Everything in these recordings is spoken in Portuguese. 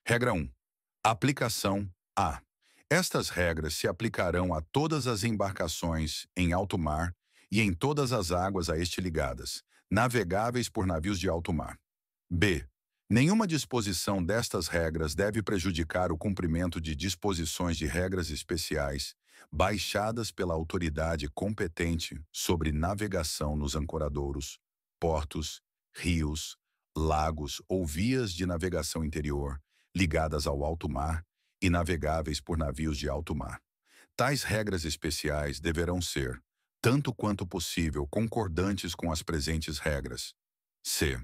Regra 1. Aplicação A. Estas regras se aplicarão a todas as embarcações em alto mar e em todas as águas a este ligadas, navegáveis por navios de alto mar. B. Nenhuma disposição destas regras deve prejudicar o cumprimento de disposições de regras especiais baixadas pela autoridade competente sobre navegação nos ancoradouros, portos, rios, lagos ou vias de navegação interior ligadas ao alto mar e navegáveis por navios de alto mar. Tais regras especiais deverão ser, tanto quanto possível, concordantes com as presentes regras. C.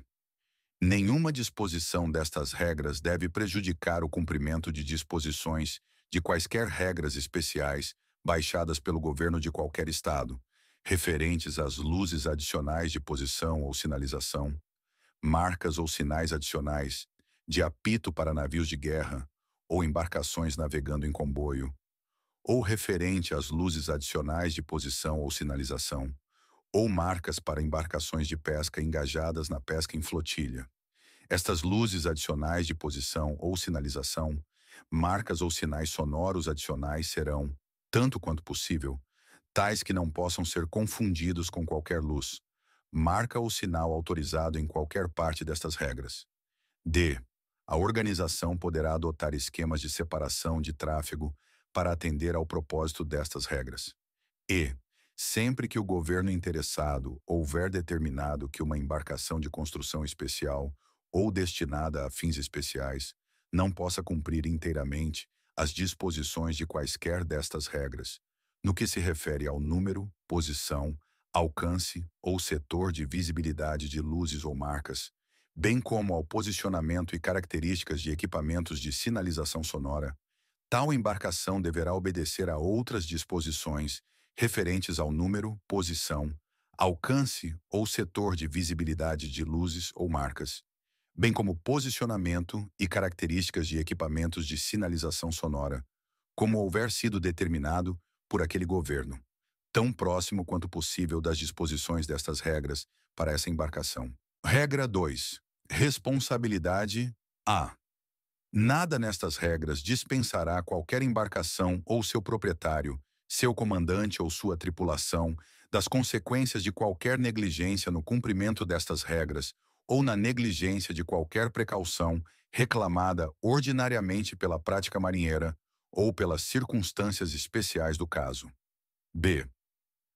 Nenhuma disposição destas regras deve prejudicar o cumprimento de disposições de quaisquer regras especiais baixadas pelo governo de qualquer estado, referentes às luzes adicionais de posição ou sinalização, marcas ou sinais adicionais de apito para navios de guerra ou embarcações navegando em comboio, ou referente às luzes adicionais de posição ou sinalização, ou marcas para embarcações de pesca engajadas na pesca em flotilha. Estas luzes adicionais de posição ou sinalização, marcas ou sinais sonoros adicionais serão, tanto quanto possível, tais que não possam ser confundidos com qualquer luz, marca ou sinal autorizado em qualquer parte destas regras. D. A organização poderá adotar esquemas de separação de tráfego para atender ao propósito destas regras. E. Sempre que o governo interessado houver determinado que uma embarcação de construção especial ou destinada a fins especiais não possa cumprir inteiramente as disposições de quaisquer destas regras, no que se refere ao número, posição, alcance ou setor de visibilidade de luzes ou marcas, bem como ao posicionamento e características de equipamentos de sinalização sonora, tal embarcação deverá obedecer a outras disposições referentes ao número, posição, alcance ou setor de visibilidade de luzes ou marcas, bem como posicionamento e características de equipamentos de sinalização sonora, como houver sido determinado por aquele governo, tão próximo quanto possível das disposições destas regras para essa embarcação. Regra 2. Responsabilidade A. Nada nestas regras dispensará qualquer embarcação ou seu proprietário, seu comandante ou sua tripulação, das consequências de qualquer negligência no cumprimento destas regras ou na negligência de qualquer precaução reclamada ordinariamente pela prática marinheira ou pelas circunstâncias especiais do caso. B.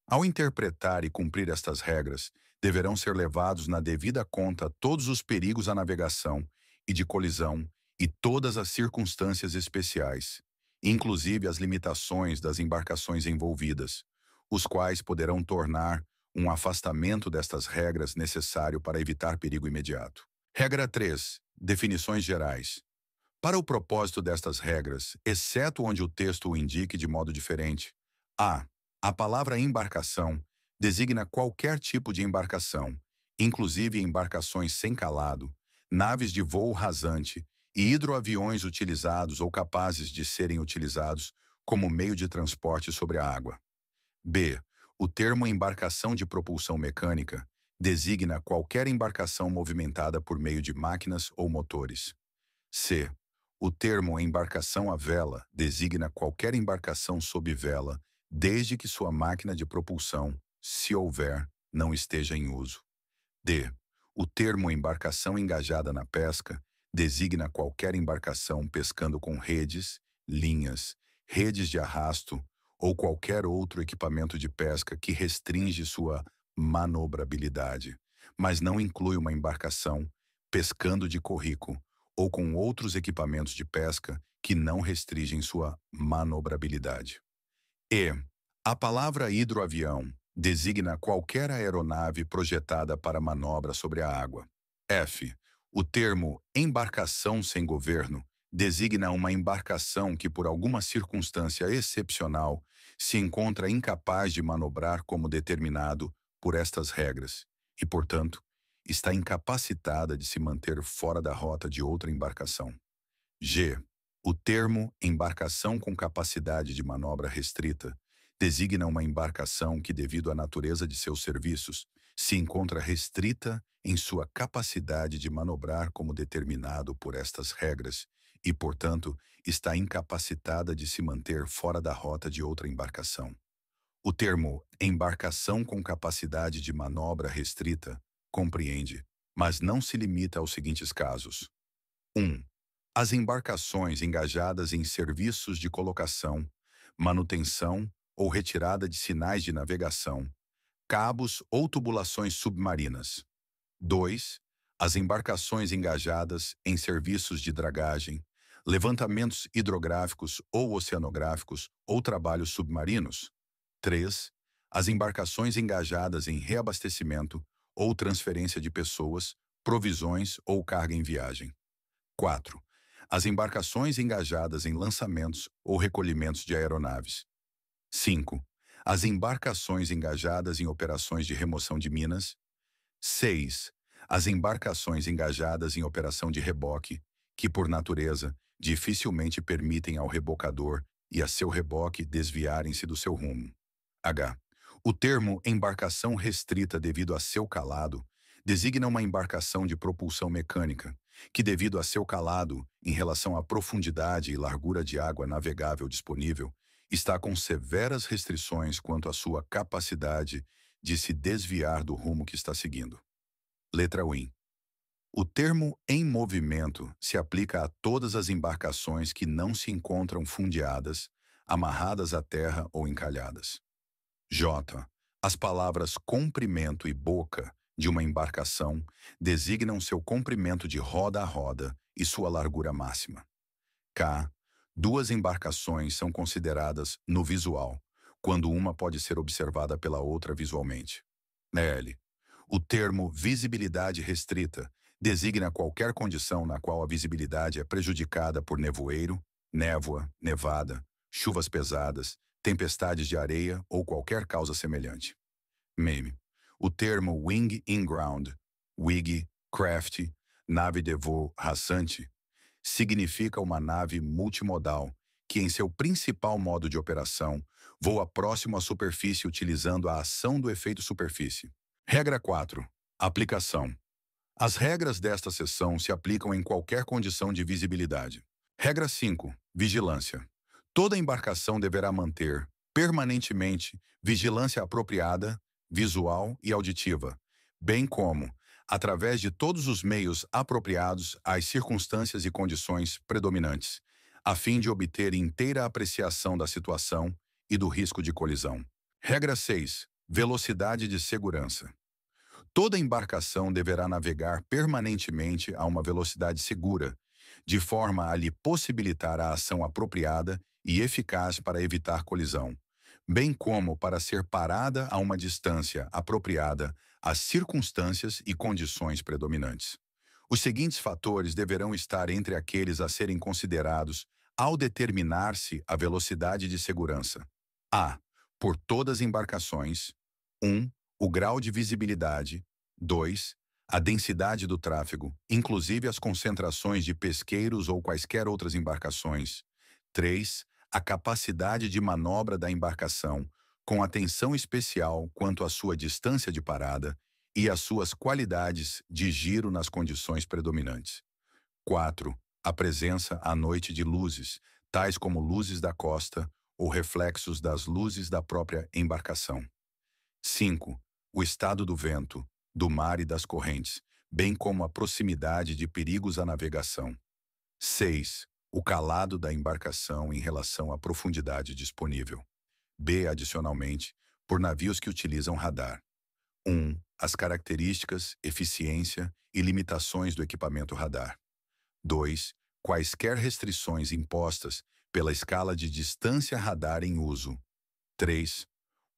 Ao interpretar e cumprir estas regras, deverão ser levados na devida conta todos os perigos à navegação e de colisão e todas as circunstâncias especiais, inclusive as limitações das embarcações envolvidas, os quais poderão tornar um afastamento destas regras necessário para evitar perigo imediato. Regra 3. Definições gerais. Para o propósito destas regras, exceto onde o texto o indique de modo diferente, a. A palavra embarcação designa qualquer tipo de embarcação, inclusive embarcações sem calado, naves de voo rasante e hidroaviões utilizados ou capazes de serem utilizados como meio de transporte sobre a água. B. O termo embarcação de propulsão mecânica designa qualquer embarcação movimentada por meio de máquinas ou motores. C. O termo embarcação à vela designa qualquer embarcação sob vela, desde que sua máquina de propulsão, se houver, não esteja em uso. D. O termo embarcação engajada na pesca designa qualquer embarcação pescando com redes, linhas, redes de arrasto ou qualquer outro equipamento de pesca que restringe sua manobrabilidade, mas não inclui uma embarcação pescando de corrico ou com outros equipamentos de pesca que não restringem sua manobrabilidade. E. A palavra hidroavião designa qualquer aeronave projetada para manobra sobre a água. F. O termo embarcação sem governo designa uma embarcação que, por alguma circunstância excepcional, se encontra incapaz de manobrar como determinado por estas regras e, portanto, está incapacitada de se manter fora da rota de outra embarcação. G. O termo embarcação com capacidade de manobra restrita designa uma embarcação que, devido à natureza de seus serviços, se encontra restrita em sua capacidade de manobrar como determinado por estas regras e, portanto, está incapacitada de se manter fora da rota de outra embarcação. O termo embarcação com capacidade de manobra restrita compreende, mas não se limita aos seguintes casos. 1. As embarcações engajadas em serviços de colocação, manutenção ou retirada de sinais de navegação, cabos ou tubulações submarinas. 2. As embarcações engajadas em serviços de dragagem, levantamentos hidrográficos ou oceanográficos ou trabalhos submarinos. 3. As embarcações engajadas em reabastecimento ou transferência de pessoas, provisões ou carga em viagem. 4. As embarcações engajadas em lançamentos ou recolhimentos de aeronaves. 5. As embarcações engajadas em operações de remoção de minas. 6. As embarcações engajadas em operação de reboque, que, por natureza, dificilmente permitem ao rebocador e a seu reboque desviarem-se do seu rumo. H. O termo embarcação restrita devido a seu calado designa uma embarcação de propulsão mecânica, que, devido a seu calado em relação à profundidade e largura de água navegável disponível, está com severas restrições quanto à sua capacidade de se desviar do rumo que está seguindo. Letra UIN. O termo em movimento se aplica a todas as embarcações que não se encontram fundeadas, amarradas à terra ou encalhadas. J. As palavras comprimento e boca de uma embarcação designam seu comprimento de roda a roda e sua largura máxima. K. Duas embarcações são consideradas no visual, quando uma pode ser observada pela outra visualmente. L. O termo visibilidade restrita designa qualquer condição na qual a visibilidade é prejudicada por nevoeiro, névoa, nevada, chuvas pesadas, tempestades de areia ou qualquer causa semelhante. Meme. O termo wing in-ground, wig, craft, nave de voo rasante, significa uma nave multimodal que, em seu principal modo de operação, voa próximo à superfície utilizando a ação do efeito superfície. Regra 4. Aplicação. As regras desta seção se aplicam em qualquer condição de visibilidade. Regra 5. Vigilância. Toda embarcação deverá manter, permanentemente, vigilância apropriada, visual e auditiva, bem como, através de todos os meios apropriados às circunstâncias e condições predominantes, a fim de obter inteira apreciação da situação e do risco de colisão. Regra 6. Velocidade de segurança. Toda embarcação deverá navegar permanentemente a uma velocidade segura, de forma a lhe possibilitar a ação apropriada e eficaz para evitar colisão, bem como para ser parada a uma distância apropriada às circunstâncias e condições predominantes. Os seguintes fatores deverão estar entre aqueles a serem considerados ao determinar-se a velocidade de segurança. A. Por todas as embarcações. 1. O grau de visibilidade. 2. A densidade do tráfego, inclusive as concentrações de pesqueiros ou quaisquer outras embarcações. 3. A capacidade de manobra da embarcação, com atenção especial quanto à sua distância de parada e às suas qualidades de giro nas condições predominantes. 4. A presença à noite de luzes, tais como luzes da costa ou reflexos das luzes da própria embarcação. 5. O estado do vento, do mar e das correntes, bem como a proximidade de perigos à navegação. 6. O calado da embarcação em relação à profundidade disponível. B. Adicionalmente, por navios que utilizam radar. 1. As características, eficiência e limitações do equipamento radar. 2. Quaisquer restrições impostas pela escala de distância radar em uso. 3.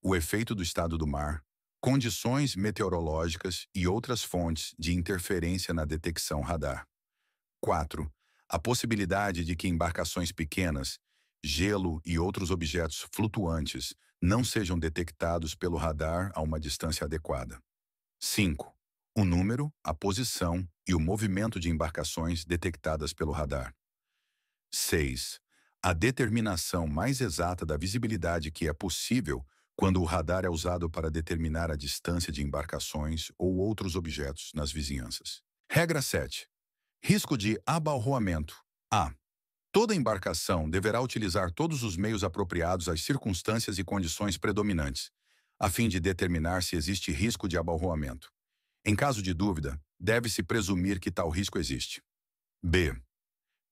O efeito do estado do mar, condições meteorológicas e outras fontes de interferência na detecção radar. 4. A possibilidade de que embarcações pequenas, gelo e outros objetos flutuantes não sejam detectados pelo radar a uma distância adequada. 5. O número, a posição e o movimento de embarcações detectadas pelo radar. 6. A determinação mais exata da visibilidade que é possível quando o radar é usado para determinar a distância de embarcações ou outros objetos nas vizinhanças. Regra 7. Risco de abalroamento. A. Toda embarcação deverá utilizar todos os meios apropriados às circunstâncias e condições predominantes, a fim de determinar se existe risco de abalroamento. Em caso de dúvida, deve-se presumir que tal risco existe. B.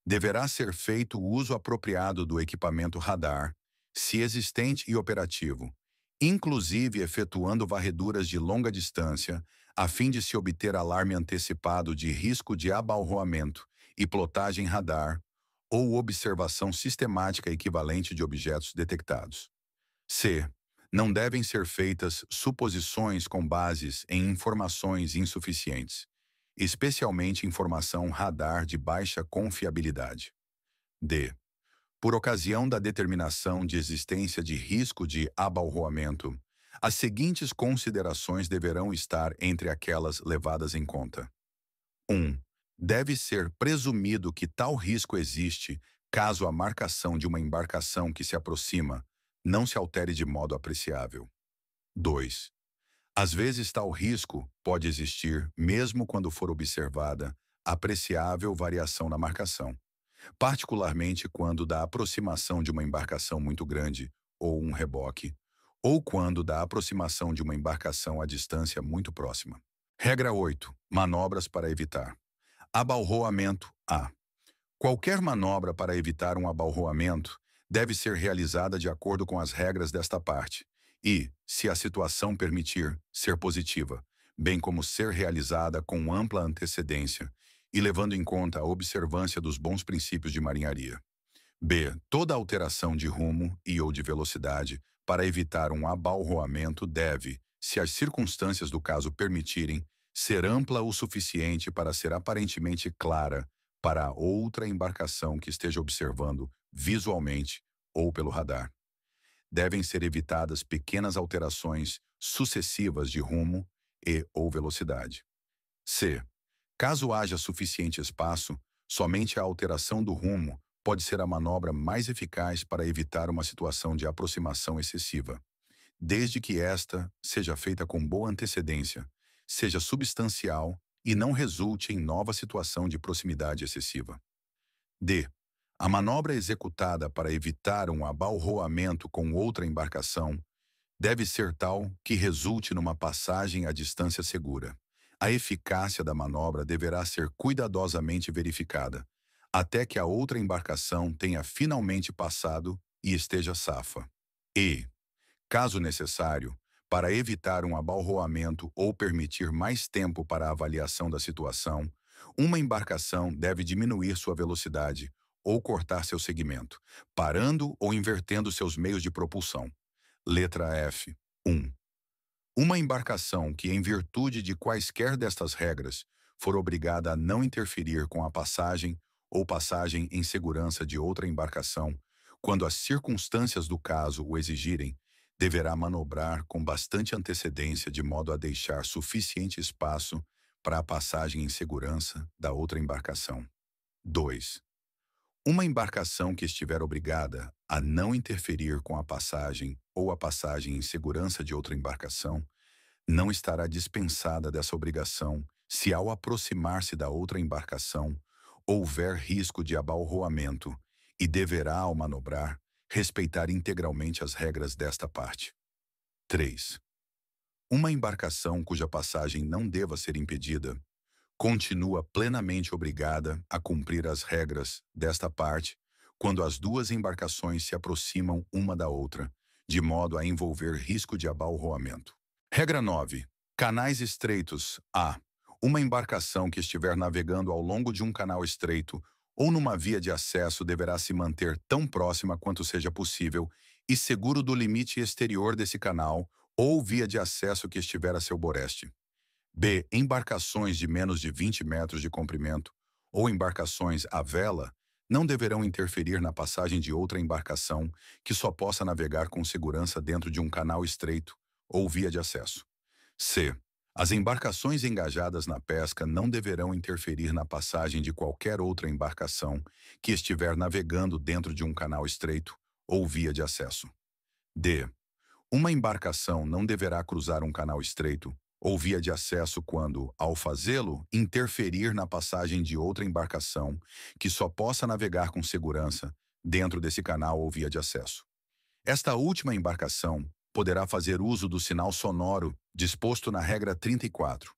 Deverá ser feito o uso apropriado do equipamento radar, se existente e operativo, inclusive efetuando varreduras de longa distância, a fim de se obter alarme antecipado de risco de abalroamento e plotagem radar ou observação sistemática equivalente de objetos detectados. C. Não devem ser feitas suposições com bases em informações insuficientes, especialmente informação radar de baixa confiabilidade. D. Por ocasião da determinação de existência de risco de abalroamento, as seguintes considerações deverão estar entre aquelas levadas em conta. 1. Deve ser presumido que tal risco existe caso a marcação de uma embarcação que se aproxima não se altere de modo apreciável. 2. Às vezes tal risco pode existir mesmo quando for observada apreciável variação na marcação, particularmente quando da aproximação de uma embarcação muito grande ou um reboque, ou quando da aproximação de uma embarcação a distância muito próxima. Regra 8. Manobras para evitar. Abalroamento A. Qualquer manobra para evitar um abalroamento deve ser realizada de acordo com as regras desta parte e, se a situação permitir, ser positiva, bem como ser realizada com ampla antecedência e levando em conta a observância dos bons princípios de marinharia. B. Toda alteração de rumo e ou de velocidade para evitar um abalroamento deve, se as circunstâncias do caso permitirem, ser ampla o suficiente para ser aparentemente clara para a outra embarcação que esteja observando visualmente ou pelo radar. Devem ser evitadas pequenas alterações sucessivas de rumo e ou velocidade. C. Caso haja suficiente espaço, somente a alteração do rumo pode ser a manobra mais eficaz para evitar uma situação de aproximação excessiva, desde que esta seja feita com boa antecedência, seja substancial e não resulte em nova situação de proximidade excessiva. D. A manobra executada para evitar um abalroamento com outra embarcação deve ser tal que resulte numa passagem à distância segura. A eficácia da manobra deverá ser cuidadosamente verificada, até que a outra embarcação tenha finalmente passado e esteja safa. E, caso necessário, para evitar um abalroamento ou permitir mais tempo para a avaliação da situação, uma embarcação deve diminuir sua velocidade ou cortar seu segmento, parando ou invertendo seus meios de propulsão. Letra F. 1. Uma embarcação que, em virtude de quaisquer destas regras, for obrigada a não interferir com a passagem ou passagem em segurança de outra embarcação, quando as circunstâncias do caso o exigirem, deverá manobrar com bastante antecedência de modo a deixar suficiente espaço para a passagem em segurança da outra embarcação. 2. Uma embarcação que estiver obrigada a não interferir com a passagem ou a passagem em segurança de outra embarcação, não estará dispensada dessa obrigação se ao aproximar-se da outra embarcação houver risco de abalroamento e deverá, ao manobrar, respeitar integralmente as regras desta parte. 3. Uma embarcação cuja passagem não deva ser impedida continua plenamente obrigada a cumprir as regras desta parte quando as duas embarcações se aproximam uma da outra, de modo a envolver risco de abalroamento. Regra 9. Canais estreitos. A. Uma embarcação que estiver navegando ao longo de um canal estreito ou numa via de acesso deverá se manter tão próxima quanto seja possível e seguro do limite exterior desse canal ou via de acesso que estiver a seu boreste. B. Embarcações de menos de 20 metros de comprimento ou embarcações à vela não deverão interferir na passagem de outra embarcação que só possa navegar com segurança dentro de um canal estreito ou via de acesso. C. As embarcações engajadas na pesca não deverão interferir na passagem de qualquer outra embarcação que estiver navegando dentro de um canal estreito ou via de acesso. D. Uma embarcação não deverá cruzar um canal estreito ou via de acesso quando, ao fazê-lo, interferir na passagem de outra embarcação que só possa navegar com segurança dentro desse canal ou via de acesso. Esta última embarcação poderá fazer uso do sinal sonoro disposto na regra 34.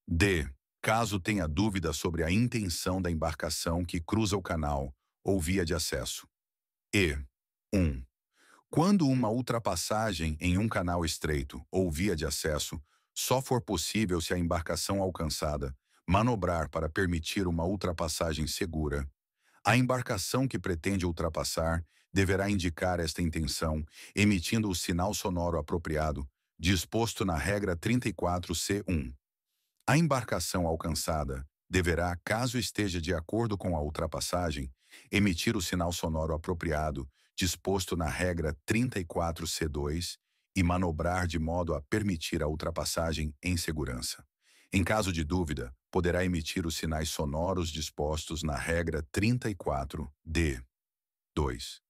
D. Caso tenha dúvida sobre a intenção da embarcação que cruza o canal ou via de acesso. E. 1. Quando uma ultrapassagem em um canal estreito ou via de acesso só for possível se a embarcação alcançada manobrar para permitir uma ultrapassagem segura, a embarcação que pretende ultrapassar deverá indicar esta intenção, emitindo o sinal sonoro apropriado, disposto na regra 34C1. A embarcação alcançada deverá, caso esteja de acordo com a ultrapassagem, emitir o sinal sonoro apropriado, disposto na regra 34C2, e manobrar de modo a permitir a ultrapassagem em segurança. Em caso de dúvida, poderá emitir os sinais sonoros dispostos na regra 34D. 2.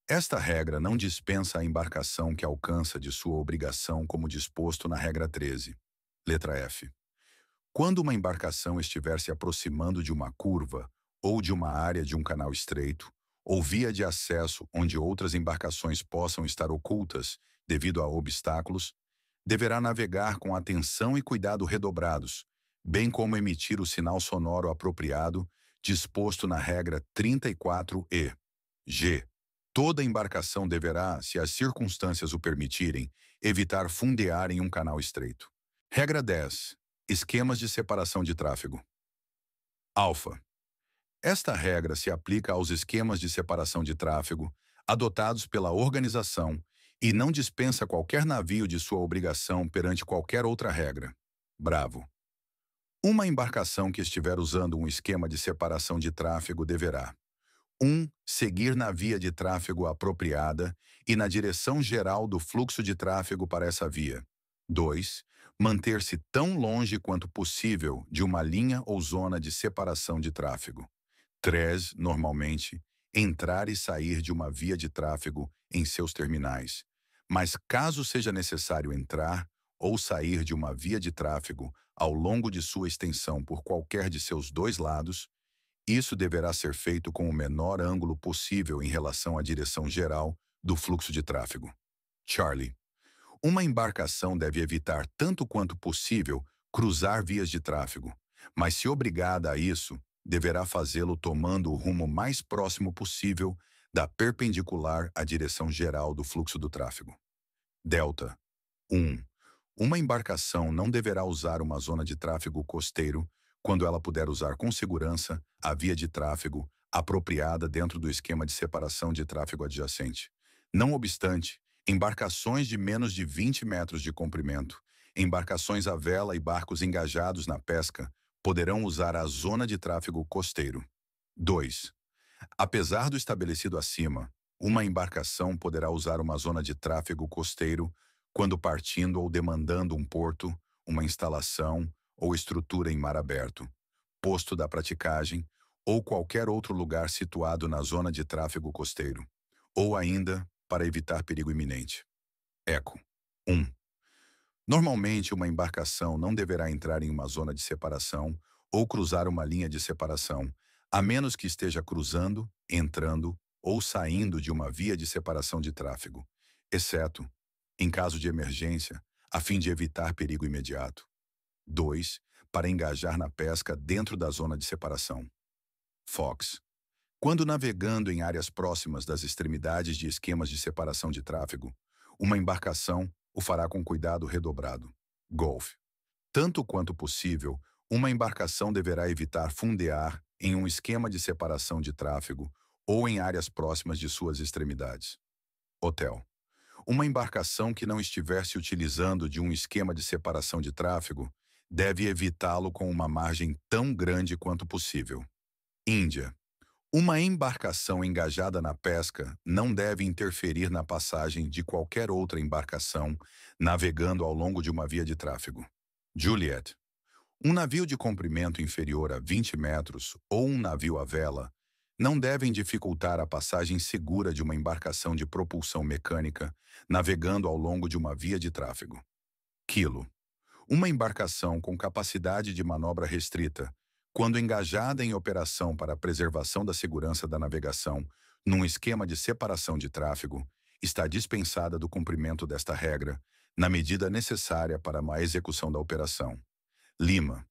Esta regra não dispensa a embarcação que alcança de sua obrigação como disposto na regra 13. Letra F. Quando uma embarcação estiver se aproximando de uma curva ou de uma área de um canal estreito, ou via de acesso onde outras embarcações possam estar ocultas devido a obstáculos, deverá navegar com atenção e cuidado redobrados, bem como emitir o sinal sonoro apropriado disposto na regra 34E. G. Toda embarcação deverá, se as circunstâncias o permitirem, evitar fundear em um canal estreito. Regra 10. Esquemas de separação de tráfego. Alfa. Esta regra se aplica aos esquemas de separação de tráfego adotados pela organização e não dispensa qualquer navio de sua obrigação perante qualquer outra regra. Bravo. Uma embarcação que estiver usando um esquema de separação de tráfego deverá: 1. Seguir na via de tráfego apropriada e na direção geral do fluxo de tráfego para essa via. 2. Manter-se tão longe quanto possível de uma linha ou zona de separação de tráfego. 3. Normalmente, entrar e sair de uma via de tráfego em seus terminais. Mas caso seja necessário entrar ou sair de uma via de tráfego ao longo de sua extensão por qualquer de seus dois lados, isso deverá ser feito com o menor ângulo possível em relação à direção geral do fluxo de tráfego. Charlie. Uma embarcação deve evitar tanto quanto possível cruzar vias de tráfego, mas se obrigada a isso, deverá fazê-lo tomando o rumo mais próximo possível da perpendicular à direção geral do fluxo do tráfego. Delta. 1. Uma embarcação não deverá usar uma zona de tráfego costeiro quando ela puder usar com segurança a via de tráfego apropriada dentro do esquema de separação de tráfego adjacente. Não obstante, embarcações de menos de 20 metros de comprimento, embarcações à vela e barcos engajados na pesca poderão usar a zona de tráfego costeiro. 2. Apesar do estabelecido acima, uma embarcação poderá usar uma zona de tráfego costeiro quando partindo ou demandando um porto, uma instalação ou estrutura em mar aberto, posto da praticagem ou qualquer outro lugar situado na zona de tráfego costeiro, ou ainda para evitar perigo iminente. Eco. 1. Normalmente, uma embarcação não deverá entrar em uma zona de separação ou cruzar uma linha de separação, a menos que esteja cruzando, entrando ou saindo de uma via de separação de tráfego, exceto, em caso de emergência, a fim de evitar perigo imediato. 2. Para engajar na pesca dentro da zona de separação. Fox. Quando navegando em áreas próximas das extremidades de esquemas de separação de tráfego, uma embarcação o fará com cuidado redobrado. Golf. Tanto quanto possível, uma embarcação deverá evitar fundear em um esquema de separação de tráfego ou em áreas próximas de suas extremidades. Hotel. Uma embarcação que não estiver se utilizando de um esquema de separação de tráfego deve evitá-lo com uma margem tão grande quanto possível. Índia. Uma embarcação engajada na pesca não deve interferir na passagem de qualquer outra embarcação navegando ao longo de uma via de tráfego. Juliet. Um navio de comprimento inferior a 20 metros ou um navio à vela não devem dificultar a passagem segura de uma embarcação de propulsão mecânica navegando ao longo de uma via de tráfego. Kilo. Uma embarcação com capacidade de manobra restrita, quando engajada em operação para a preservação da segurança da navegação, num esquema de separação de tráfego, está dispensada do cumprimento desta regra, na medida necessária para a execução da operação. Lima.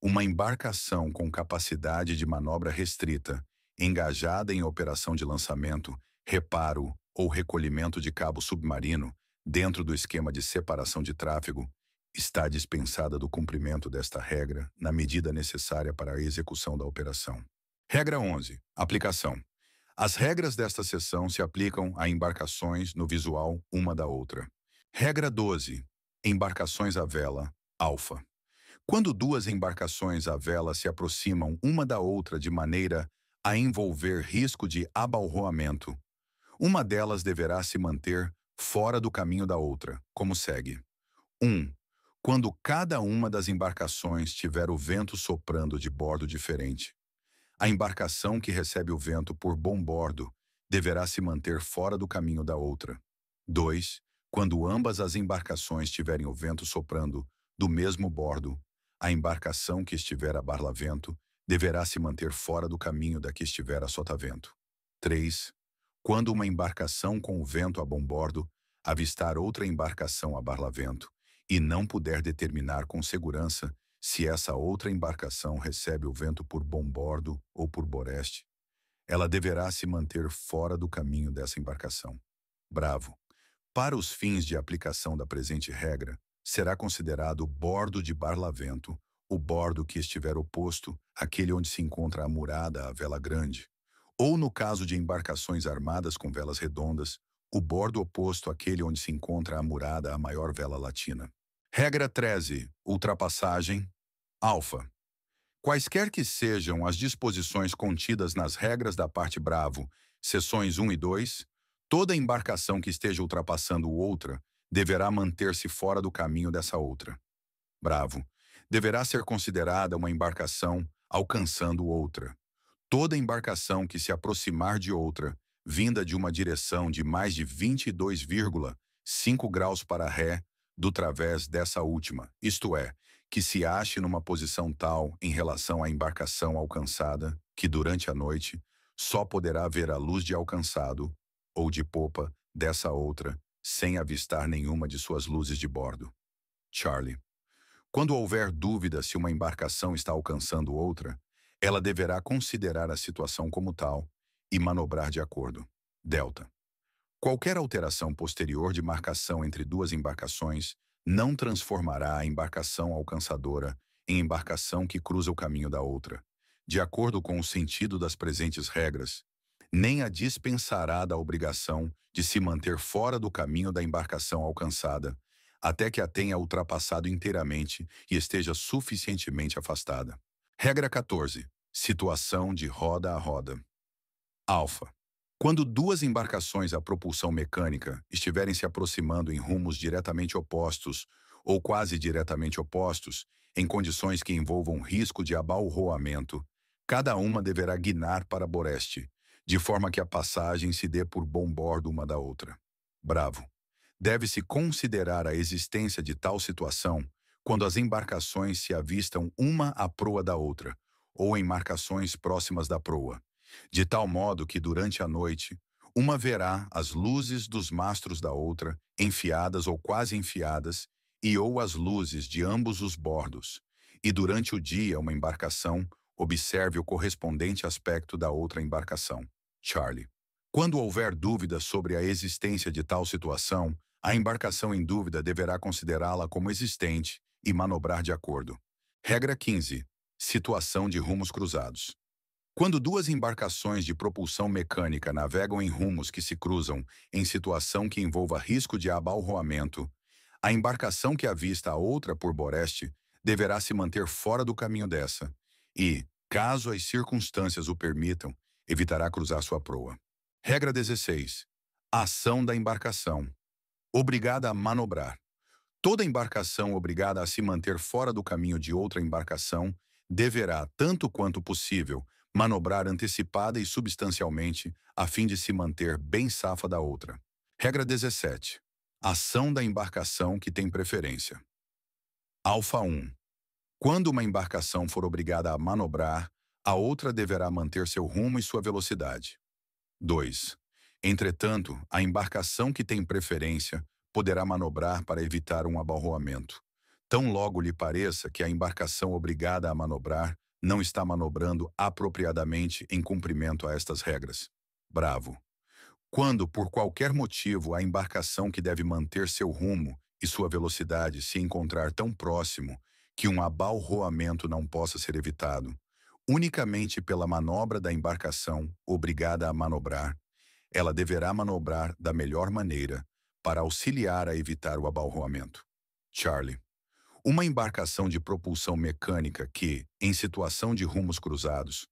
Uma embarcação com capacidade de manobra restrita, engajada em operação de lançamento, reparo ou recolhimento de cabo submarino, dentro do esquema de separação de tráfego, está dispensada do cumprimento desta regra na medida necessária para a execução da operação. Regra 11. Aplicação. As regras desta seção se aplicam a embarcações no visual uma da outra. Regra 12. Embarcações à vela, alfa. Quando duas embarcações à vela se aproximam uma da outra de maneira a envolver risco de abalroamento, uma delas deverá se manter fora do caminho da outra, como segue. 1. Quando cada uma das embarcações tiver o vento soprando de bordo diferente, a embarcação que recebe o vento por bombordo deverá se manter fora do caminho da outra. 2. Quando ambas as embarcações tiverem o vento soprando do mesmo bordo, a embarcação que estiver a barlavento deverá se manter fora do caminho da que estiver a sotavento. 3. Quando uma embarcação com o vento a bombordo avistar outra embarcação a barlavento e não puder determinar com segurança se essa outra embarcação recebe o vento por bombordo ou por boreste, ela deverá se manter fora do caminho dessa embarcação. Bravo. Para os fins de aplicação da presente regra, será considerado bordo de barlavento o bordo que estiver oposto àquele onde se encontra amurada a vela grande, ou no caso de embarcações armadas com velas redondas, o bordo oposto àquele onde se encontra amurada a maior vela latina. Regra 13. Ultrapassagem, alfa. Quaisquer que sejam as disposições contidas nas regras da parte Bravo, seções 1 e 2, toda embarcação que esteja ultrapassando outra deverá manter-se fora do caminho dessa outra. Bravo. Deverá ser considerada uma embarcação alcançando outra. Toda embarcação que se aproximar de outra, vinda de uma direção de mais de 22,5 graus para ré do través dessa última, isto é, que se ache numa posição tal em relação à embarcação alcançada, que durante a noite só poderá ver a luz de alcançado, ou de popa, dessa outra, sem avistar nenhuma de suas luzes de bordo. Charlie. Quando houver dúvida se uma embarcação está alcançando outra, ela deverá considerar a situação como tal e manobrar de acordo. Delta. Qualquer alteração posterior de marcação entre duas embarcações não transformará a embarcação alcançadora em embarcação que cruza o caminho da outra, de acordo com o sentido das presentes regras, nem a dispensará da obrigação de se manter fora do caminho da embarcação alcançada, até que a tenha ultrapassado inteiramente e esteja suficientemente afastada. Regra 14. Situação de roda a roda. Alfa. Quando duas embarcações a propulsão mecânica estiverem se aproximando em rumos diretamente opostos ou quase diretamente opostos, em condições que envolvam risco de abalroamento, cada uma deverá guinar para boreste, de forma que a passagem se dê por bombordo uma da outra. Bravo. Deve-se considerar a existência de tal situação quando as embarcações se avistam uma à proa da outra, ou em marcações próximas da proa, de tal modo que durante a noite, uma verá as luzes dos mastros da outra, enfiadas ou quase enfiadas, e ou as luzes de ambos os bordos, e durante o dia uma embarcação observe o correspondente aspecto da outra embarcação. Charlie. Quando houver dúvida sobre a existência de tal situação, a embarcação em dúvida deverá considerá-la como existente e manobrar de acordo. Regra 15. Situação de rumos cruzados. Quando duas embarcações de propulsão mecânica navegam em rumos que se cruzam em situação que envolva risco de abalroamento, a embarcação que avista a outra por boreste deverá se manter fora do caminho dessa e, caso as circunstâncias o permitam, evitará cruzar sua proa. Regra 16. Ação da embarcação. Obrigada a manobrar. Toda embarcação obrigada a se manter fora do caminho de outra embarcação deverá, tanto quanto possível, manobrar antecipada e substancialmente a fim de se manter bem safa da outra. Regra 17. Ação da embarcação que tem preferência. Alfa 1. Quando uma embarcação for obrigada a manobrar, a outra deverá manter seu rumo e sua velocidade. 2. Entretanto, a embarcação que tem preferência poderá manobrar para evitar um abalroamento. Tão logo lhe pareça que a embarcação obrigada a manobrar não está manobrando apropriadamente em cumprimento a estas regras. Bravo. Quando, por qualquer motivo, a embarcação que deve manter seu rumo e sua velocidade se encontrar tão próximo que um abalroamento não possa ser evitado, unicamente pela manobra da embarcação obrigada a manobrar, ela deverá manobrar da melhor maneira para auxiliar a evitar o abalroamento. Charlie. Uma embarcação de propulsão mecânica que, em situação de rumos cruzados,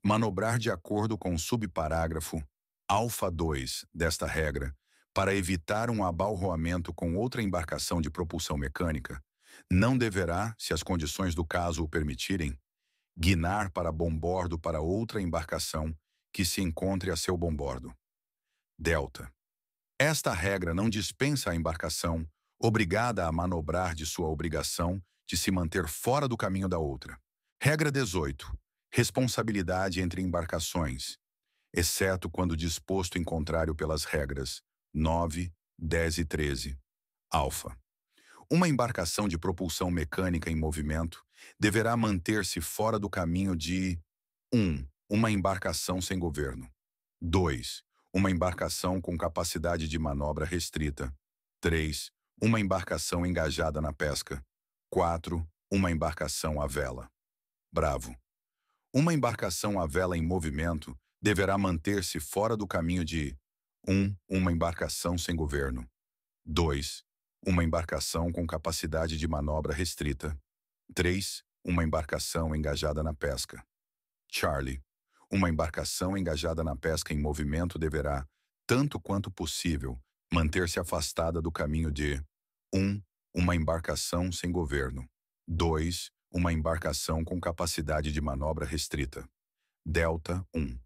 manobrar de acordo com o subparágrafo alfa 2 desta regra para evitar um abalroamento com outra embarcação de propulsão mecânica, não deverá, se as condições do caso o permitirem, guinar para bombordo para outra embarcação que se encontre a seu bombordo. Delta. Esta regra não dispensa a embarcação, obrigada a manobrar de sua obrigação de se manter fora do caminho da outra. Regra 18. Responsabilidade entre embarcações, exceto quando disposto em contrário pelas regras 9, 10 e 13. Alfa. Uma embarcação de propulsão mecânica em movimento deverá manter-se fora do caminho de 1. Uma embarcação sem governo. 2. Uma embarcação com capacidade de manobra restrita. 3. Uma embarcação engajada na pesca. 4. Uma embarcação à vela. Bravo. Uma embarcação à vela em movimento deverá manter-se fora do caminho de 1. Uma embarcação sem governo. 2. Uma embarcação com capacidade de manobra restrita. 3. Uma embarcação engajada na pesca. Charlie. Uma embarcação engajada na pesca em movimento deverá, tanto quanto possível, manter-se afastada do caminho de 1. Uma embarcação sem governo. 2. Uma embarcação com capacidade de manobra restrita. Delta 1.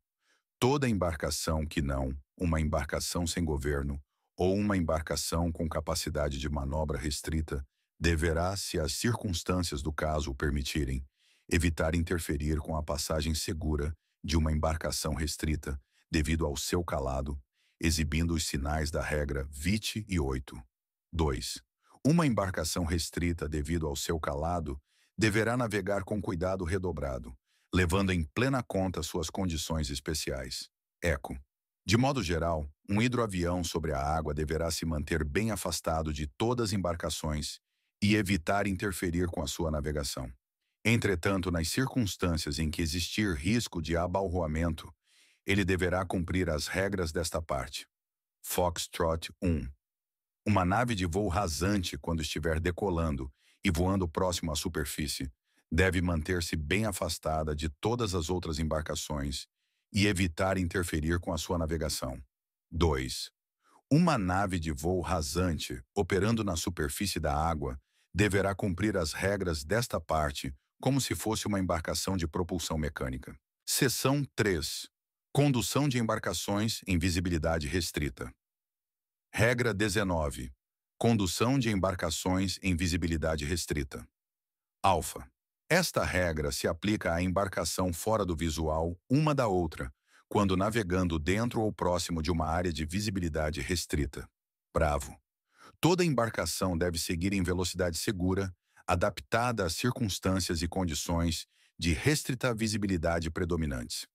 Toda embarcação que não, uma embarcação sem governo, ou uma embarcação com capacidade de manobra restrita, deverá, se as circunstâncias do caso o permitirem, evitar interferir com a passagem segura de uma embarcação restrita, devido ao seu calado, exibindo os sinais da regra 28. 2. Uma embarcação restrita devido ao seu calado deverá navegar com cuidado redobrado, levando em plena conta suas condições especiais. Eco. De modo geral, um hidroavião sobre a água deverá se manter bem afastado de todas as embarcações e evitar interferir com a sua navegação. Entretanto, nas circunstâncias em que existir risco de abalroamento, ele deverá cumprir as regras desta parte. Foxtrot 1. Uma nave de voo rasante, quando estiver decolando e voando próximo à superfície, deve manter-se bem afastada de todas as outras embarcações e evitar interferir com a sua navegação. 2. Uma nave de voo rasante, operando na superfície da água, deverá cumprir as regras desta parte como se fosse uma embarcação de propulsão mecânica. Seção 3. Condução de embarcações em visibilidade restrita. Regra 19. Condução de embarcações em visibilidade restrita. Alfa. Esta regra se aplica à embarcação fora do visual uma da outra, quando navegando dentro ou próximo de uma área de visibilidade restrita. Bravo. Toda embarcação deve seguir em velocidade segura, adaptada às circunstâncias e condições de restrita visibilidade predominantes.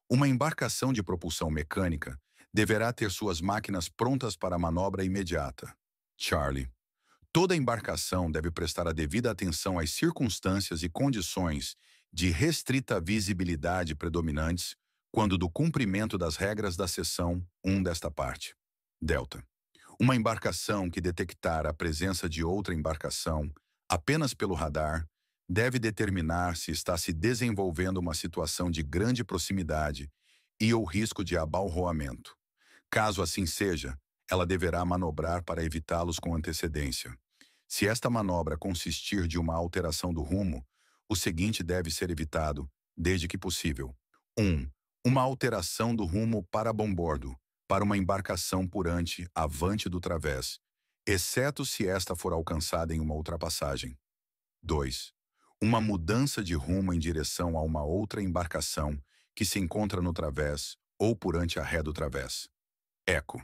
Uma embarcação de propulsão mecânica deverá ter suas máquinas prontas para manobra imediata. Charlie. Toda embarcação deve prestar a devida atenção às circunstâncias e condições de restrita visibilidade predominantes quando do cumprimento das regras da seção 1 desta parte. Delta. Uma embarcação que detectar a presença de outra embarcação apenas pelo radar deve determinar se está se desenvolvendo uma situação de grande proximidade e ou risco de abalroamento. Caso assim seja, ela deverá manobrar para evitá-los com antecedência. Se esta manobra consistir de uma alteração do rumo, o seguinte deve ser evitado, desde que possível. 1. Uma alteração do rumo para bombordo, para uma embarcação purante avante do través, exceto se esta for alcançada em uma ultrapassagem. 2. Uma mudança de rumo em direção a uma outra embarcação que se encontra no través ou por ante a ré do través. Eco.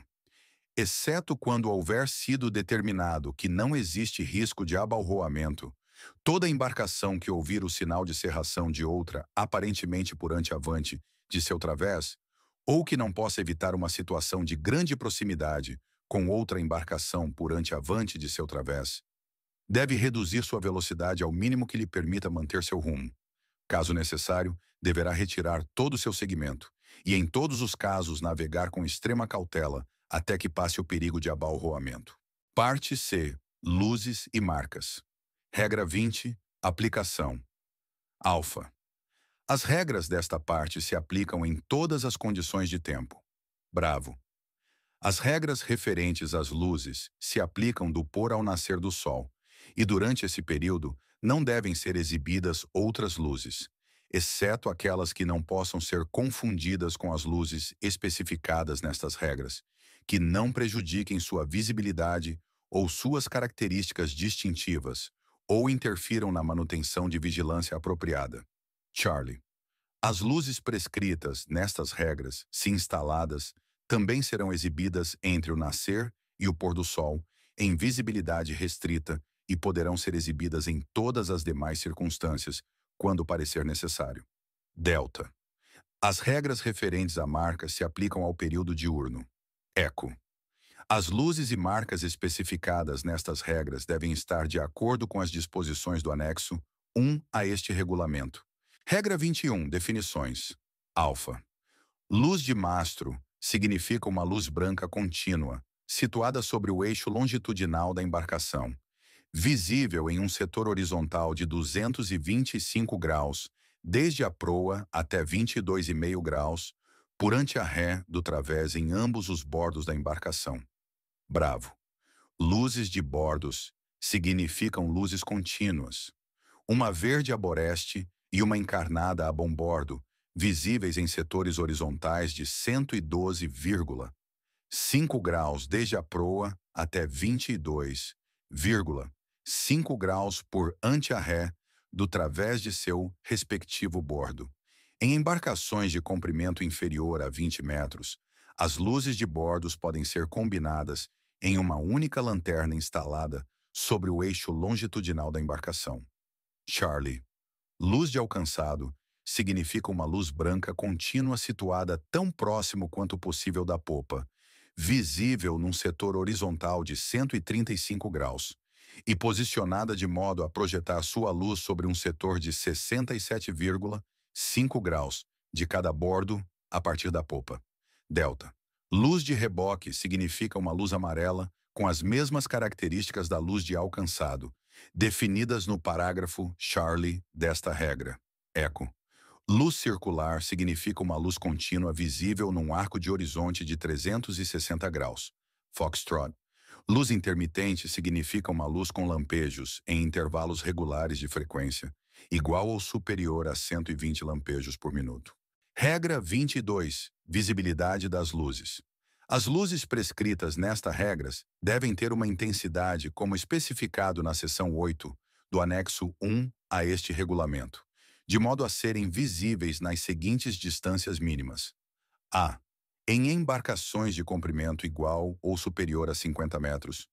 Exceto quando houver sido determinado que não existe risco de abalroamento, toda embarcação que ouvir o sinal de serração de outra, aparentemente por ante-avante, de seu través, ou que não possa evitar uma situação de grande proximidade com outra embarcação por ante-avante de seu través, deve reduzir sua velocidade ao mínimo que lhe permita manter seu rumo. Caso necessário, deverá retirar todo o seu segmento e, em todos os casos, navegar com extrema cautela até que passe o perigo de abalroamento. Parte C. Luzes e marcas. Regra 20. Aplicação. Alfa. As regras desta parte se aplicam em todas as condições de tempo. Bravo. As regras referentes às luzes se aplicam do pôr ao nascer do sol, e durante esse período não devem ser exibidas outras luzes, exceto aquelas que não possam ser confundidas com as luzes especificadas nestas regras, que não prejudiquem sua visibilidade ou suas características distintivas, ou interfiram na manutenção de vigilância apropriada. Charlie. As luzes prescritas nestas regras, se instaladas, também serão exibidas entre o nascer e o pôr do sol, em visibilidade restrita, e poderão ser exibidas em todas as demais circunstâncias, quando parecer necessário. Delta. As regras referentes à marca se aplicam ao período diurno. Eco. As luzes e marcas especificadas nestas regras devem estar de acordo com as disposições do anexo 1 a este regulamento. Regra 21. Definições. Alfa. Luz de mastro significa uma luz branca contínua, situada sobre o eixo longitudinal da embarcação, visível em um setor horizontal de 225 graus, desde a proa até 22,5 graus, por ante a ré do través em ambos os bordos da embarcação. Bravo. Luzes de bordos significam luzes contínuas. Uma verde a boreste e uma encarnada a bombordo, visíveis em setores horizontais de 112,5 graus desde a proa até 22,5 graus por ante a ré do través de seu respectivo bordo. Em embarcações de comprimento inferior a 20 metros, as luzes de bordos podem ser combinadas em uma única lanterna instalada sobre o eixo longitudinal da embarcação. Charlie. Luz de alcançado significa uma luz branca contínua situada tão próximo quanto possível da popa, visível num setor horizontal de 135 graus, e posicionada de modo a projetar sua luz sobre um setor de 67,5 graus de cada bordo a partir da popa. Delta. Luz de reboque significa uma luz amarela com as mesmas características da luz de alcançado, definidas no parágrafo Charlie desta regra. Eco. Luz circular significa uma luz contínua visível num arco de horizonte de 360 graus. Foxtrot. Luz intermitente significa uma luz com lampejos em intervalos regulares de frequência, igual ou superior a 120 lampejos por minuto. Regra 22. Visibilidade das luzes. As luzes prescritas nesta regras devem ter uma intensidade como especificado na seção 8 do anexo 1 a este regulamento, de modo a serem visíveis nas seguintes distâncias mínimas. A. Em embarcações de comprimento igual ou superior a 50 metros,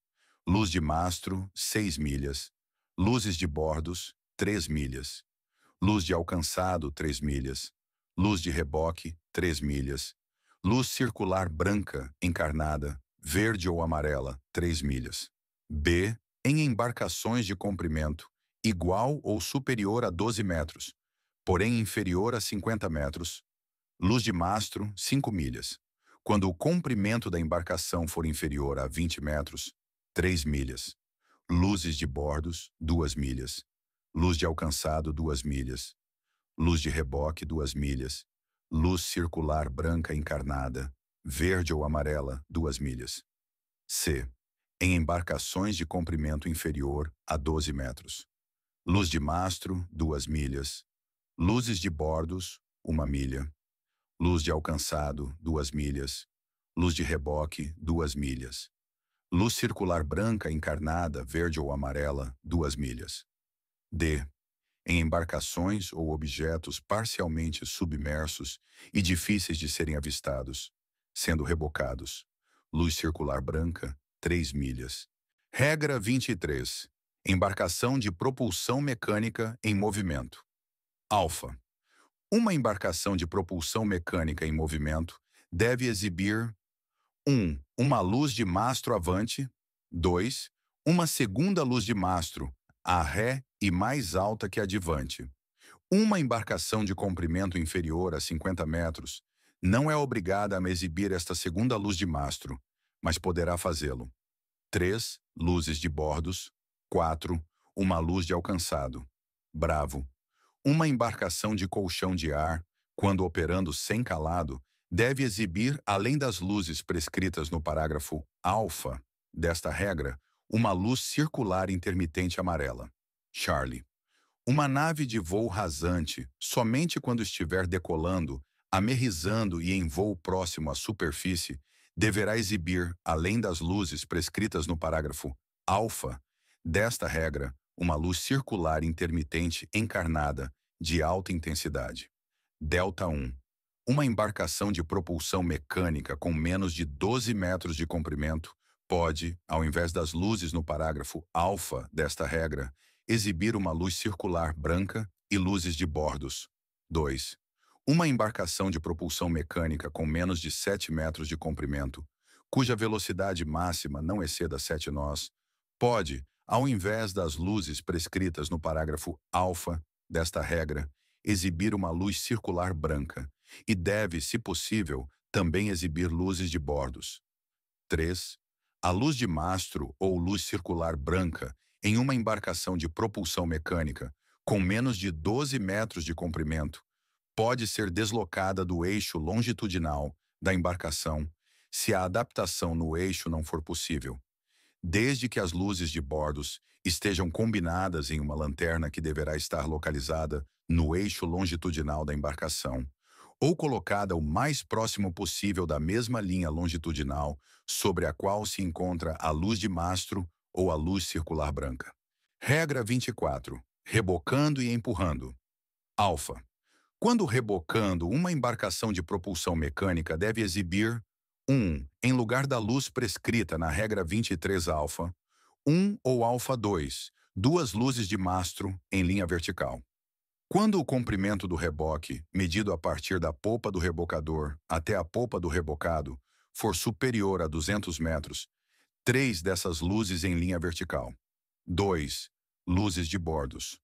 luz de mastro, 6 milhas, luzes de bordos, 3 milhas, luz de alcançado, 3 milhas, luz de reboque, 3 milhas, luz circular branca, encarnada, verde ou amarela, 3 milhas. B. Em embarcações de comprimento igual ou superior a 12 metros, porém inferior a 50 metros, luz de mastro, 5 milhas. Quando o comprimento da embarcação for inferior a 20 metros, 3 milhas. Luzes de bordos, 2 milhas. Luz de alcançado, 2 milhas. Luz de reboque, 2 milhas. Luz circular branca encarnada, verde ou amarela, 2 milhas. C. Em embarcações de comprimento inferior a 12 metros. Luz de mastro, 2 milhas. Luzes de bordos, 1 milha. Luz de alcançado, 2 milhas. Luz de reboque, 2 milhas. Luz circular branca encarnada, verde ou amarela, 2 milhas. D. Em embarcações ou objetos parcialmente submersos e difíceis de serem avistados, sendo rebocados. Luz circular branca, 3 milhas. Regra 23. Embarcação de propulsão mecânica em movimento. Alfa. Uma embarcação de propulsão mecânica em movimento deve exibir 1. Uma luz de mastro avante. 2. Uma segunda luz de mastro, a ré e mais alta que a advante. Uma embarcação de comprimento inferior a 50 metros não é obrigada a exibir esta segunda luz de mastro, mas poderá fazê-lo. 3. Luzes de bordos. 4. Uma luz de alcançado. Bravo. Uma embarcação de colchão de ar, quando operando sem calado, deve exibir, além das luzes prescritas no parágrafo alfa desta regra, uma luz circular intermitente amarela. Charlie. Uma nave de voo rasante, somente quando estiver decolando, aterrissando e em voo próximo à superfície, deverá exibir, além das luzes prescritas no parágrafo alfa desta regra, uma luz circular intermitente encarnada, de alta intensidade. Delta 1. Uma embarcação de propulsão mecânica com menos de 12 metros de comprimento pode, ao invés das luzes no parágrafo alfa desta regra, exibir uma luz circular branca e luzes de bordos. 2. Uma embarcação de propulsão mecânica com menos de 7 metros de comprimento, cuja velocidade máxima não exceda 7 nós, pode, ao invés das luzes prescritas no parágrafo alfa desta regra, exibir uma luz circular branca e deve, se possível, também exibir luzes de bordos. 3. A luz de mastro ou luz circular branca em uma embarcação de propulsão mecânica com menos de 12 metros de comprimento pode ser deslocada do eixo longitudinal da embarcação se a adaptação no eixo não for possível, desde que as luzes de bordos estejam combinadas em uma lanterna que deverá estar localizada no eixo longitudinal da embarcação, ou colocada o mais próximo possível da mesma linha longitudinal sobre a qual se encontra a luz de mastro ou a luz circular branca. Regra 24. Rebocando e empurrando. Alfa. Quando rebocando, uma embarcação de propulsão mecânica deve exibir 1. Em lugar da luz prescrita na regra 23 alfa, 1 ou alfa 2, duas luzes de mastro em linha vertical. Quando o comprimento do reboque, medido a partir da polpa do rebocador até a polpa do rebocado, for superior a 200 metros, 3 dessas luzes em linha vertical. 2. Luzes de bordos.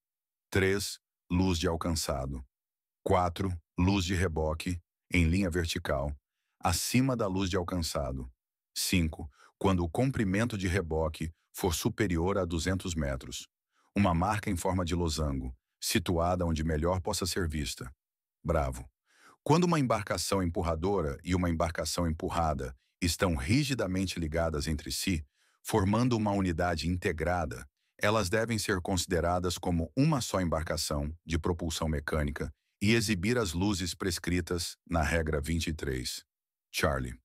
3. Luz de alcançado. 4. Luz de reboque, em linha vertical, acima da luz de alcançado. 5. Quando o comprimento de reboque for superior a 200 metros. Uma marca em forma de losango, situada onde melhor possa ser vista. Bravo. Quando uma embarcação empurradora e uma embarcação empurrada estão rigidamente ligadas entre si, formando uma unidade integrada, elas devem ser consideradas como uma só embarcação de propulsão mecânica e exibir as luzes prescritas na regra 23. Charlie.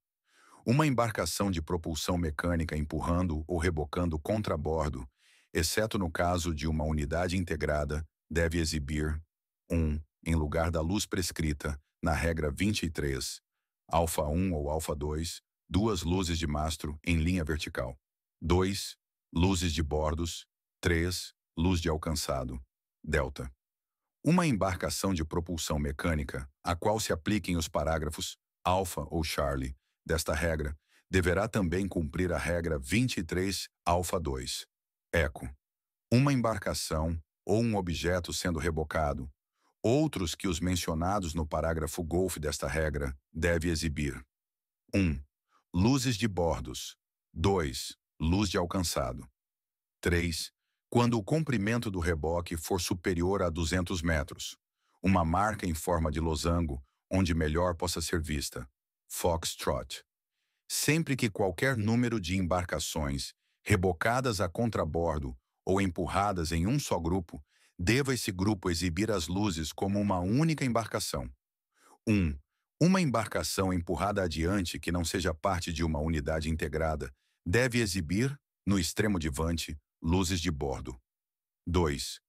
Uma embarcação de propulsão mecânica empurrando ou rebocando contrabordo, exceto no caso de uma unidade integrada, deve exibir 1. Em lugar da luz prescrita, na regra 23, alfa 1 ou alfa 2, duas luzes de mastro em linha vertical. 2. Luzes de bordos. 3. Luz de alcançado. Delta. Uma embarcação de propulsão mecânica, a qual se apliquem os parágrafos alfa ou Charlie desta regra, deverá também cumprir a regra 23 alfa 2. Eco. Uma embarcação ou um objeto sendo rebocado, outros que os mencionados no parágrafo golf desta regra deve exibir. 1. Luzes de bordos. 2. Luz de alcançado. 3. Quando o comprimento do reboque for superior a 200 metros. Uma marca em forma de losango, onde melhor possa ser vista. Foxtrot. Sempre que qualquer número de embarcações, rebocadas a contrabordo ou empurradas em um só grupo, deva esse grupo exibir as luzes como uma única embarcação. 1. Uma embarcação empurrada adiante que não seja parte de uma unidade integrada deve exibir, no extremo divante, luzes de bordo. 2.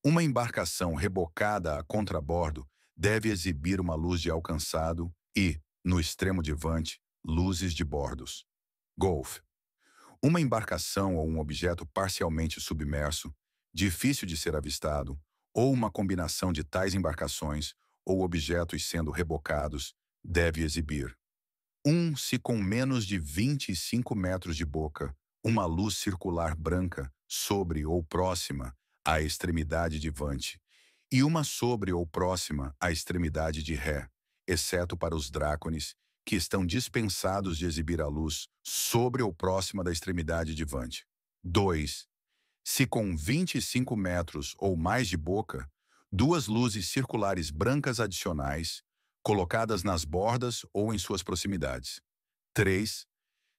Uma embarcação rebocada a contrabordo deve exibir uma luz de alcançado e, no extremo de vante, luzes de bordos. Golf. Uma embarcação ou um objeto parcialmente submerso, difícil de ser avistado, ou uma combinação de tais embarcações ou objetos sendo rebocados, deve exibir se com menos de 25 metros de boca, uma luz circular branca sobre ou próxima à extremidade de vante, e uma sobre ou próxima à extremidade de ré, exceto para os drácones, que estão dispensados de exibir a luz sobre ou próxima da extremidade de vante. 2. Se com 25 metros ou mais de boca, duas luzes circulares brancas adicionais, colocadas nas bordas ou em suas proximidades. 3.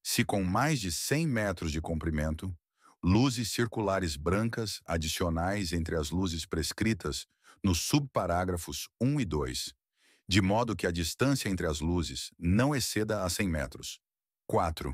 Se com mais de 100 metros de comprimento, luzes circulares brancas adicionais entre as luzes prescritas nos subparágrafos 1 e 2, de modo que a distância entre as luzes não exceda a 100 metros. 4.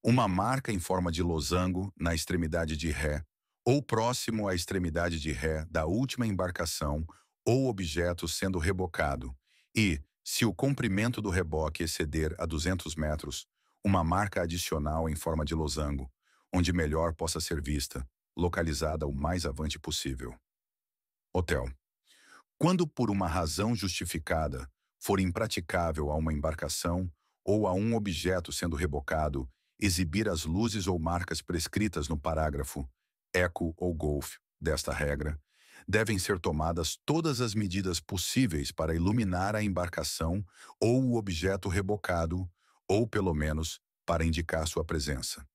Uma marca em forma de losango na extremidade de ré, ou próximo à extremidade de ré da última embarcação ou objeto sendo rebocado, e, se o comprimento do reboque exceder a 200 metros, uma marca adicional em forma de losango, onde melhor possa ser vista, localizada o mais avante possível. Hotel. Quando por uma razão justificada for impraticável a uma embarcação ou a um objeto sendo rebocado, exibir as luzes ou marcas prescritas no parágrafo eco ou golf desta regra, devem ser tomadas todas as medidas possíveis para iluminar a embarcação ou o objeto rebocado, ou pelo menos para indicar sua presença.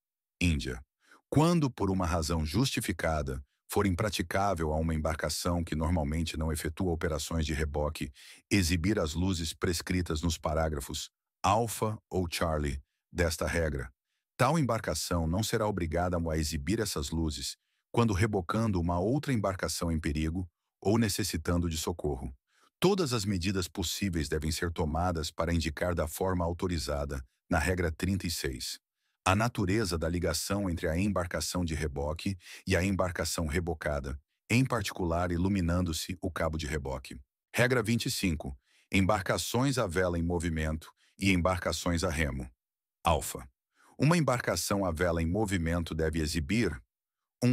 Índia. Quando por uma razão justificada for impraticável a uma embarcação que normalmente não efetua operações de reboque, exibir as luzes prescritas nos parágrafos alfa ou Charlie desta regra, tal embarcação não será obrigada a exibir essas luzes quando rebocando uma outra embarcação em perigo ou necessitando de socorro. Todas as medidas possíveis devem ser tomadas para indicar da forma autorizada na regra 36. A natureza da ligação entre a embarcação de reboque e a embarcação rebocada, em particular iluminando-se o cabo de reboque. Regra 25. Embarcações à vela em movimento e embarcações a remo. Alfa. Uma embarcação à vela em movimento deve exibir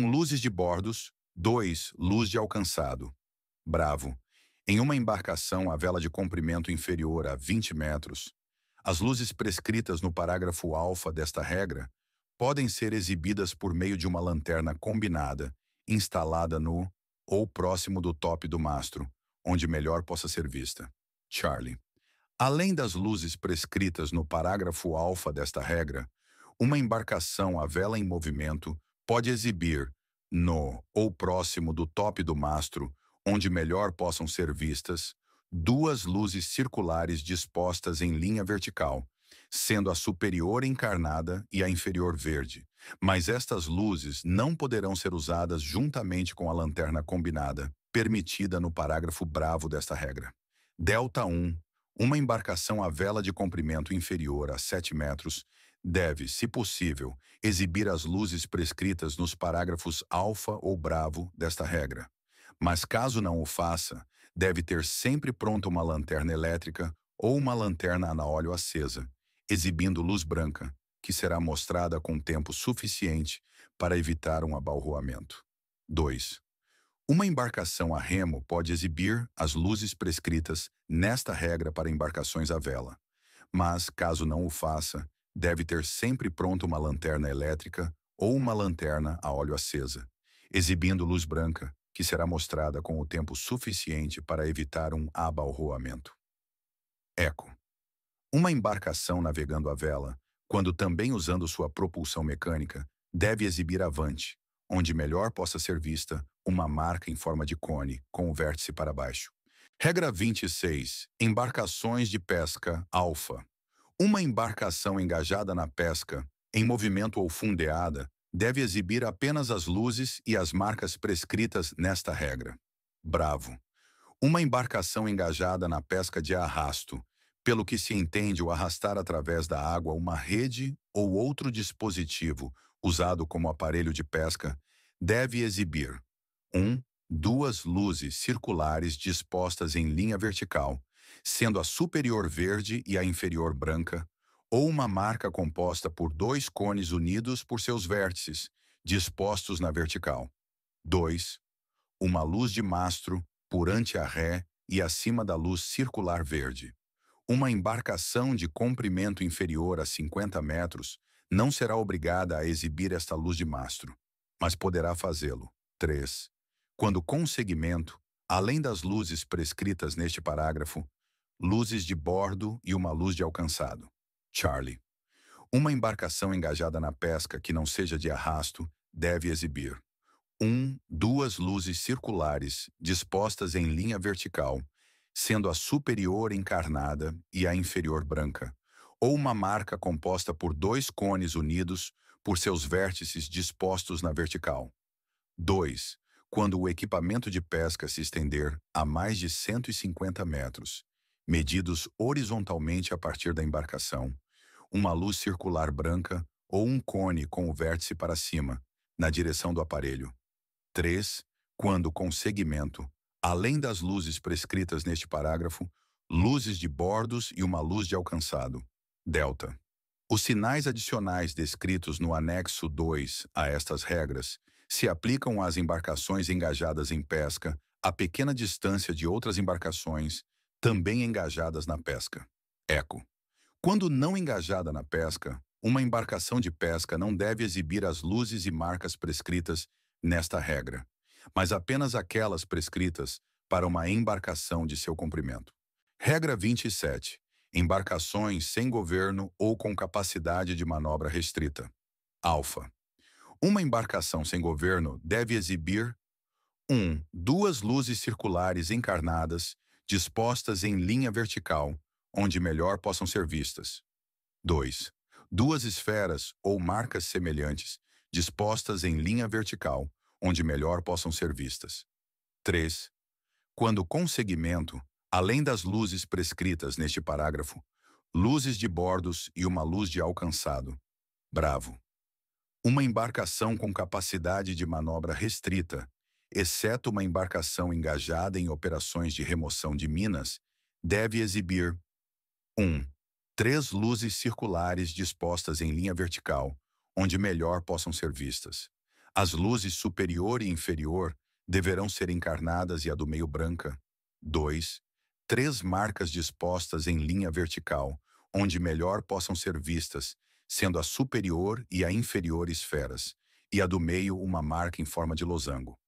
luzes de bordos, 2. Luz de alcançado. Bravo. Em uma embarcação à vela de comprimento inferior a 20 metros, as luzes prescritas no parágrafo alfa desta regra podem ser exibidas por meio de uma lanterna combinada, instalada no ou próximo do tope do mastro, onde melhor possa ser vista. Charlie. Além das luzes prescritas no parágrafo alfa desta regra, uma embarcação à vela em movimento pode exibir, no ou próximo do tope do mastro, onde melhor possam ser vistas, duas luzes circulares dispostas em linha vertical, sendo a superior encarnada e a inferior verde, mas estas luzes não poderão ser usadas juntamente com a lanterna combinada, permitida no parágrafo bravo desta regra. Delta 1. Uma embarcação à vela de comprimento inferior a 7 metros deve, se possível, exibir as luzes prescritas nos parágrafos alfa ou bravo desta regra. Mas caso não o faça, deve ter sempre pronta uma lanterna elétrica ou uma lanterna a óleo acesa, exibindo luz branca, que será mostrada com tempo suficiente para evitar um abalroamento. 2. Uma embarcação a remo pode exibir as luzes prescritas nesta regra para embarcações à vela, mas, caso não o faça, deve ter sempre pronta uma lanterna elétrica ou uma lanterna a óleo acesa, exibindo luz branca, que será mostrada com o tempo suficiente para evitar um abalroamento. Eco. Uma embarcação navegando à vela, quando também usando sua propulsão mecânica, deve exibir avante, onde melhor possa ser vista uma marca em forma de cone, com o vértice para baixo. Regra 26. Embarcações de pesca alfa. Uma embarcação engajada na pesca, em movimento ou fundeada, deve exibir apenas as luzes e as marcas prescritas nesta regra. Bravo. Uma embarcação engajada na pesca de arrasto, pelo que se entende o arrastar através da água uma rede ou outro dispositivo usado como aparelho de pesca, deve exibir 2 luzes circulares dispostas em linha vertical, sendo a superior verde e a inferior branca, ou uma marca composta por 2 cones unidos por seus vértices, dispostos na vertical. 2. Uma luz de mastro, por ante a ré e acima da luz circular verde. Uma embarcação de comprimento inferior a 50 metros não será obrigada a exibir esta luz de mastro, mas poderá fazê-lo. 3. Quando com segmento, além das luzes prescritas neste parágrafo, luzes de bordo e uma luz de alcançado. Charlie. Uma embarcação engajada na pesca que não seja de arrasto deve exibir 2 luzes circulares dispostas em linha vertical, sendo a superior encarnada e a inferior branca, ou uma marca composta por 2 cones unidos por seus vértices dispostos na vertical. 2. Quando o equipamento de pesca se estender a mais de 150 metros, medidos horizontalmente a partir da embarcação, uma luz circular branca ou um cone com o vértice para cima, na direção do aparelho. 3. Quando com segmento, além das luzes prescritas neste parágrafo, luzes de bordos e uma luz de alcançado. Delta. Os sinais adicionais descritos no anexo 2 a estas regras se aplicam às embarcações engajadas em pesca a pequena distância de outras embarcações, também engajadas na pesca. Eco. Quando não engajada na pesca, uma embarcação de pesca não deve exibir as luzes e marcas prescritas nesta regra, mas apenas aquelas prescritas para uma embarcação de seu comprimento. Regra 27. Embarcações sem governo ou com capacidade de manobra restrita. Alfa. Uma embarcação sem governo deve exibir 2 luzes circulares encarnadas, dispostas em linha vertical, onde melhor possam ser vistas. 2. 2 esferas ou marcas semelhantes, dispostas em linha vertical, onde melhor possam ser vistas. 3. Quando com segmento, além das luzes prescritas neste parágrafo, luzes de bordos e uma luz de alcançado. Bravo. Uma embarcação com capacidade de manobra restrita, exceto uma embarcação engajada em operações de remoção de minas, deve exibir 3 luzes circulares dispostas em linha vertical, onde melhor possam ser vistas. As luzes superior e inferior deverão ser encarnadas e a do meio branca. 2. 3 marcas dispostas em linha vertical, onde melhor possam ser vistas, sendo a superior e a inferior esferas, e a do meio uma marca em forma de losango.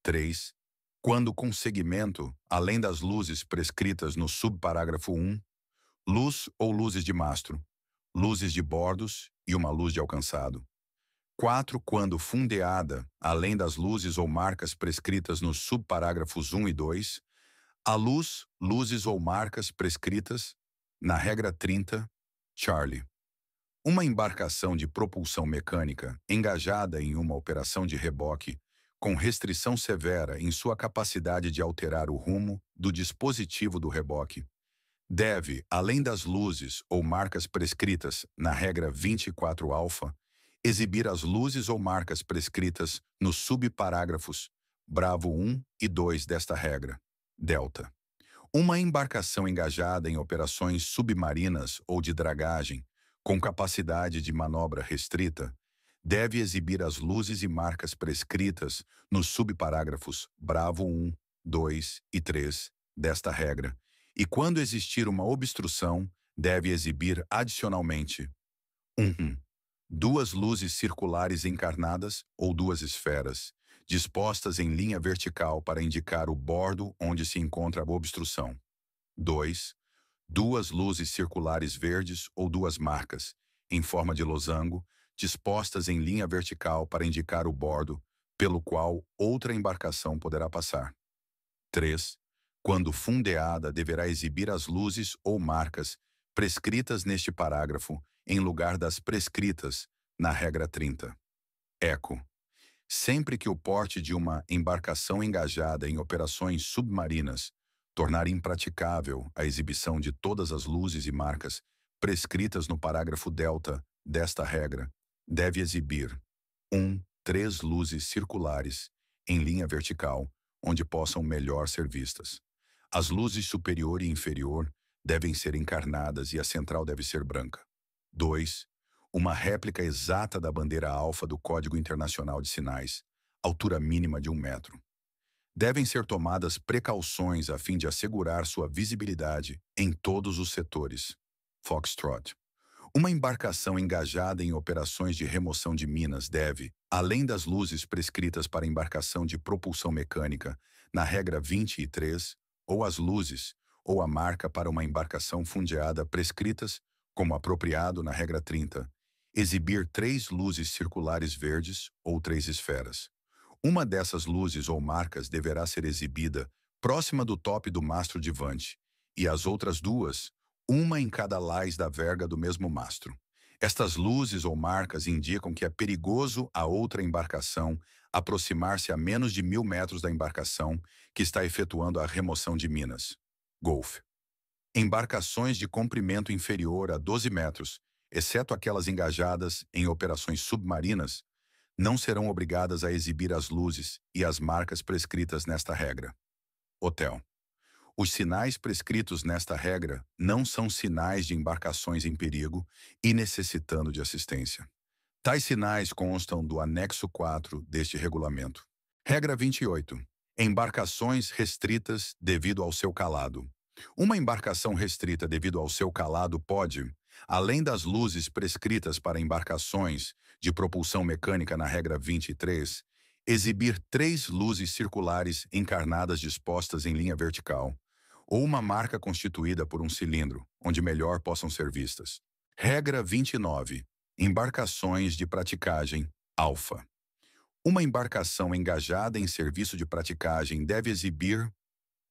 3. Quando com segmento, além das luzes prescritas no subparágrafo 1, luz ou luzes de mastro, luzes de bordos e uma luz de alcançado. 4. Quando fundeada, além das luzes ou marcas prescritas nos subparágrafos 1 e 2, a luz, luzes ou marcas prescritas na regra 30, Charlie. Uma embarcação de propulsão mecânica engajada em uma operação de reboque com restrição severa em sua capacidade de alterar o rumo do dispositivo do reboque deve, além das luzes ou marcas prescritas na regra 24 alfa, exibir as luzes ou marcas prescritas nos subparágrafos bravo 1 e 2 desta regra. Delta. Uma embarcação engajada em operações submarinas ou de dragagem com capacidade de manobra restrita deve exibir as luzes e marcas prescritas nos subparágrafos bravo 1, 2 e 3 desta regra, e quando existir uma obstrução, deve exibir adicionalmente 2 luzes circulares encarnadas ou 2 esferas, dispostas em linha vertical para indicar o bordo onde se encontra a obstrução. 2. 2 luzes circulares verdes ou 2 marcas, em forma de losango, dispostas em linha vertical para indicar o bordo pelo qual outra embarcação poderá passar. 3. Quando fundeada, deverá exibir as luzes ou marcas prescritas neste parágrafo, em lugar das prescritas na regra 30. Eco. Sempre que o porte de uma embarcação engajada em operações submarinas tornar impraticável a exibição de todas as luzes e marcas prescritas no parágrafo delta desta regra, deve exibir 3 luzes circulares em linha vertical, onde possam melhor ser vistas. As luzes superior e inferior devem ser encarnadas e a central deve ser branca. 2. Uma réplica exata da bandeira alfa do Código Internacional de Sinais, altura mínima de 1 metro. Devem ser tomadas precauções a fim de assegurar sua visibilidade em todos os setores. Foxtrot. Uma embarcação engajada em operações de remoção de minas deve, além das luzes prescritas para embarcação de propulsão mecânica, na regra 23, ou as luzes, ou a marca para uma embarcação fundeada prescritas, como apropriado na regra 30, exibir 3 luzes circulares verdes ou 3 esferas. Uma dessas luzes ou marcas deverá ser exibida próxima do tope do mastro de vante, e as outras 2, uma em cada lais da verga do mesmo mastro. Estas luzes ou marcas indicam que é perigoso a outra embarcação aproximar-se a menos de 1.000 metros da embarcação que está efetuando a remoção de minas. Golf. Embarcações de comprimento inferior a 12 metros, exceto aquelas engajadas em operações submarinas, não serão obrigadas a exibir as luzes e as marcas prescritas nesta regra. Hotel. Os sinais prescritos nesta regra não são sinais de embarcações em perigo e necessitando de assistência. Tais sinais constam do anexo 4 deste regulamento. Regra 28. Embarcações restritas devido ao seu calado. Uma embarcação restrita devido ao seu calado pode, além das luzes prescritas para embarcações de propulsão mecânica na regra 23, exibir 3 luzes circulares encarnadas dispostas em linha vertical, ou uma marca constituída por um cilindro, onde melhor possam ser vistas. Regra 29. Embarcações de praticagem alfa. Uma embarcação engajada em serviço de praticagem deve exibir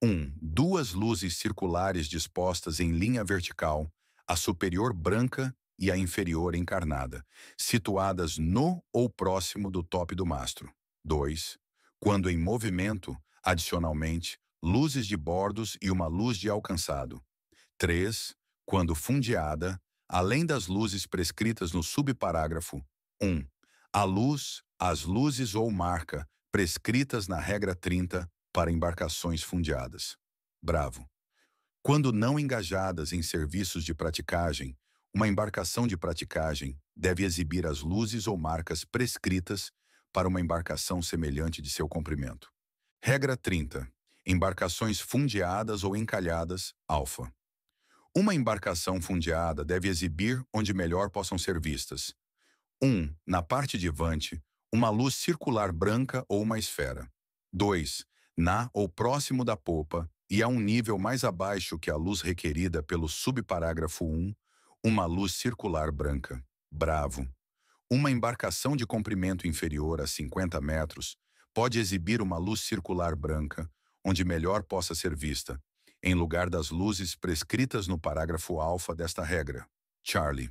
2 luzes circulares dispostas em linha vertical, a superior branca e a inferior encarnada, situadas no ou próximo do tope do mastro. 2. Quando em movimento, adicionalmente, luzes de bordos e uma luz de alcançado. 3. Quando fundeada, além das luzes prescritas no subparágrafo 1, as luzes ou marca prescritas na regra 30 para embarcações fundeadas. Bravo. Quando não engajadas em serviços de praticagem, uma embarcação de praticagem deve exibir as luzes ou marcas prescritas para uma embarcação semelhante de seu comprimento. Regra 30. Embarcações fundeadas ou encalhadas, alfa. Uma embarcação fundeada deve exibir onde melhor possam ser vistas. Na parte de vante, uma luz circular branca ou uma esfera. 2. Na ou próximo da popa, e a um nível mais abaixo que a luz requerida pelo subparágrafo 1, uma luz circular branca. Bravo. Uma embarcação de comprimento inferior a 50 metros pode exibir uma luz circular branca, onde melhor possa ser vista, em lugar das luzes prescritas no parágrafo alfa desta regra. Charlie.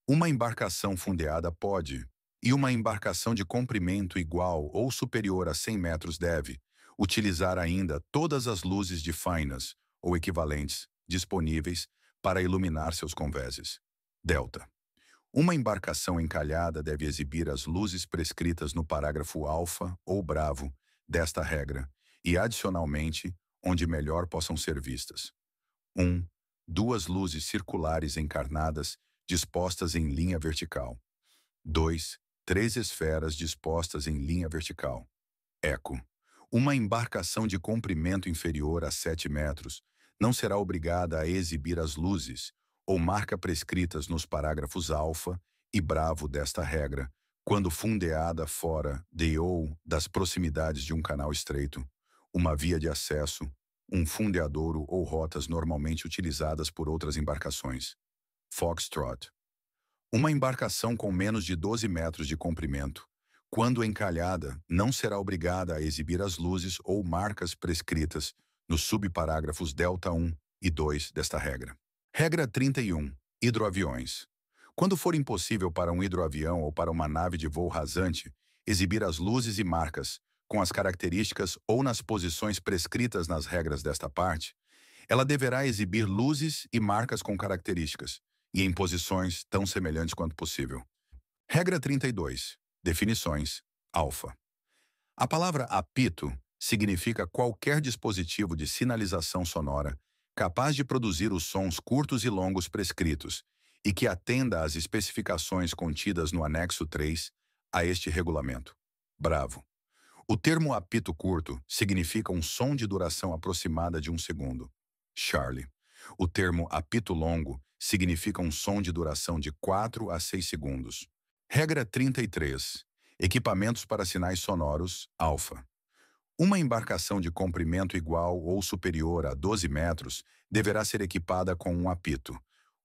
Uma embarcação fundeada pode, e uma embarcação de comprimento igual ou superior a 100 metros deve, utilizar ainda todas as luzes de fainas, ou equivalentes, disponíveis para iluminar seus convéses. Delta. Uma embarcação encalhada deve exibir as luzes prescritas no parágrafo alfa ou bravo desta regra, e adicionalmente, onde melhor possam ser vistas. 2 luzes circulares encarnadas dispostas em linha vertical. 2. 3 esferas dispostas em linha vertical. Eco. Uma embarcação de comprimento inferior a 7 metros não será obrigada a exibir as luzes ou marca prescritas nos parágrafos alfa e bravo desta regra, quando fundeada fora de ou das proximidades de um canal estreito, uma via de acesso, um fundeadouro ou rotas normalmente utilizadas por outras embarcações. Foxtrot. Uma embarcação com menos de 12 metros de comprimento, quando encalhada, não será obrigada a exibir as luzes ou marcas prescritas nos subparágrafos delta 1 e 2 desta regra. Regra 31. Hidroaviões. Quando for impossível para um hidroavião ou para uma nave de voo rasante exibir as luzes e marcas com as características ou nas posições prescritas nas regras desta parte, ela deverá exibir luzes e marcas com características, e em posições tão semelhantes quanto possível. Regra 32. Definições. Alfa. A palavra apito significa qualquer dispositivo de sinalização sonora capaz de produzir os sons curtos e longos prescritos e que atenda às especificações contidas no anexo 3 a este regulamento. Bravo. O termo apito curto significa um som de duração aproximada de 1 segundo. Charlie. O termo apito longo significa um som de duração de 4 a 6 segundos. Regra 33. Equipamentos para sinais sonoros, alfa. Uma embarcação de comprimento igual ou superior a 12 metros deverá ser equipada com um apito.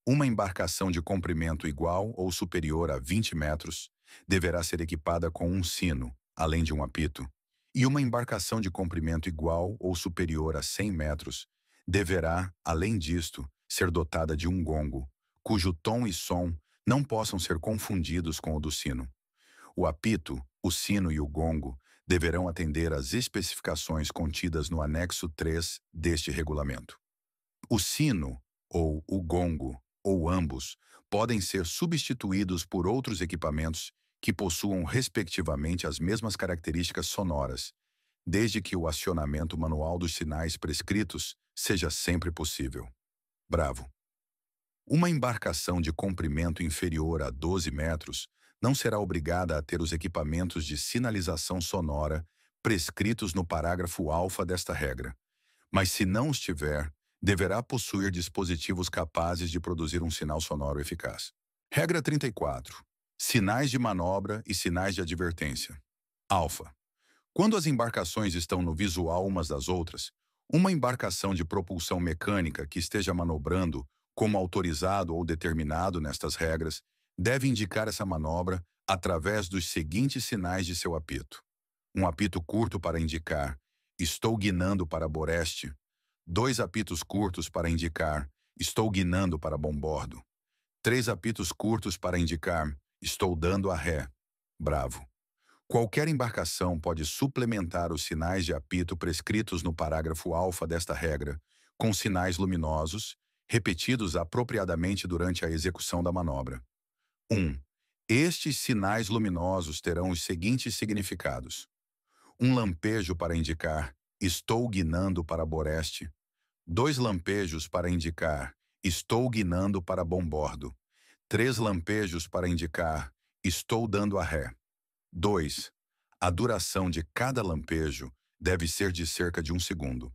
Uma embarcação de comprimento igual ou superior a 20 metros deverá ser equipada com um sino, além de um apito. E uma embarcação de comprimento igual ou superior a 100 metros deverá, além disto, ser dotada de um gongo, cujo tom e som não possam ser confundidos com o do sino. O apito, o sino e o gongo deverão atender às especificações contidas no anexo 3 deste regulamento. O sino, ou o gongo, ou ambos, podem ser substituídos por outros equipamentos que possuam respectivamente as mesmas características sonoras, desde que o acionamento manual dos sinais prescritos seja sempre possível. Bravo. Uma embarcação de comprimento inferior a 12 metros não será obrigada a ter os equipamentos de sinalização sonora prescritos no parágrafo alfa desta regra, mas se não os tiver, deverá possuir dispositivos capazes de produzir um sinal sonoro eficaz. Regra 34. Sinais de manobra e sinais de advertência. Alfa. Quando as embarcações estão no visual umas das outras, uma embarcação de propulsão mecânica que esteja manobrando como autorizado ou determinado nestas regras, deve indicar essa manobra através dos seguintes sinais de seu apito. Um apito curto para indicar "estou guinando para boreste", 2 apitos curtos para indicar "estou guinando para bombordo", 3 apitos curtos para indicar "estou dando a ré". Bravo. Qualquer embarcação pode suplementar os sinais de apito prescritos no parágrafo alfa desta regra, com sinais luminosos, repetidos apropriadamente durante a execução da manobra. 1. Estes sinais luminosos terão os seguintes significados: um lampejo para indicar "estou guinando para boreste", 2 lampejos para indicar "estou guinando para bombordo", 3 lampejos para indicar "estou dando a ré". 2. A duração de cada lampejo deve ser de cerca de 1 segundo.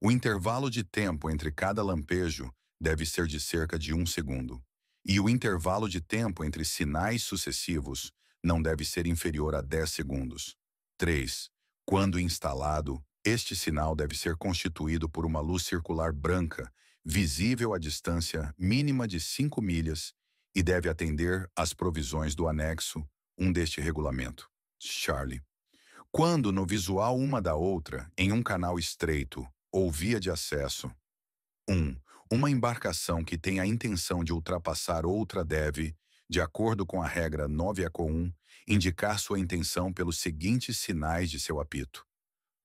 O intervalo de tempo entre cada lampejo deve ser de cerca de 1 segundo. E o intervalo de tempo entre sinais sucessivos não deve ser inferior a 10 segundos. 3. Quando instalado, este sinal deve ser constituído por uma luz circular branca, visível à distância mínima de 5 milhas, e deve atender às provisões do anexo 1 deste regulamento. Charlie. Quando no visual uma da outra, em um canal estreito ou via de acesso. 1. Uma embarcação que tem a intenção de ultrapassar outra deve, de acordo com a regra 9.1, indicar sua intenção pelos seguintes sinais de seu apito.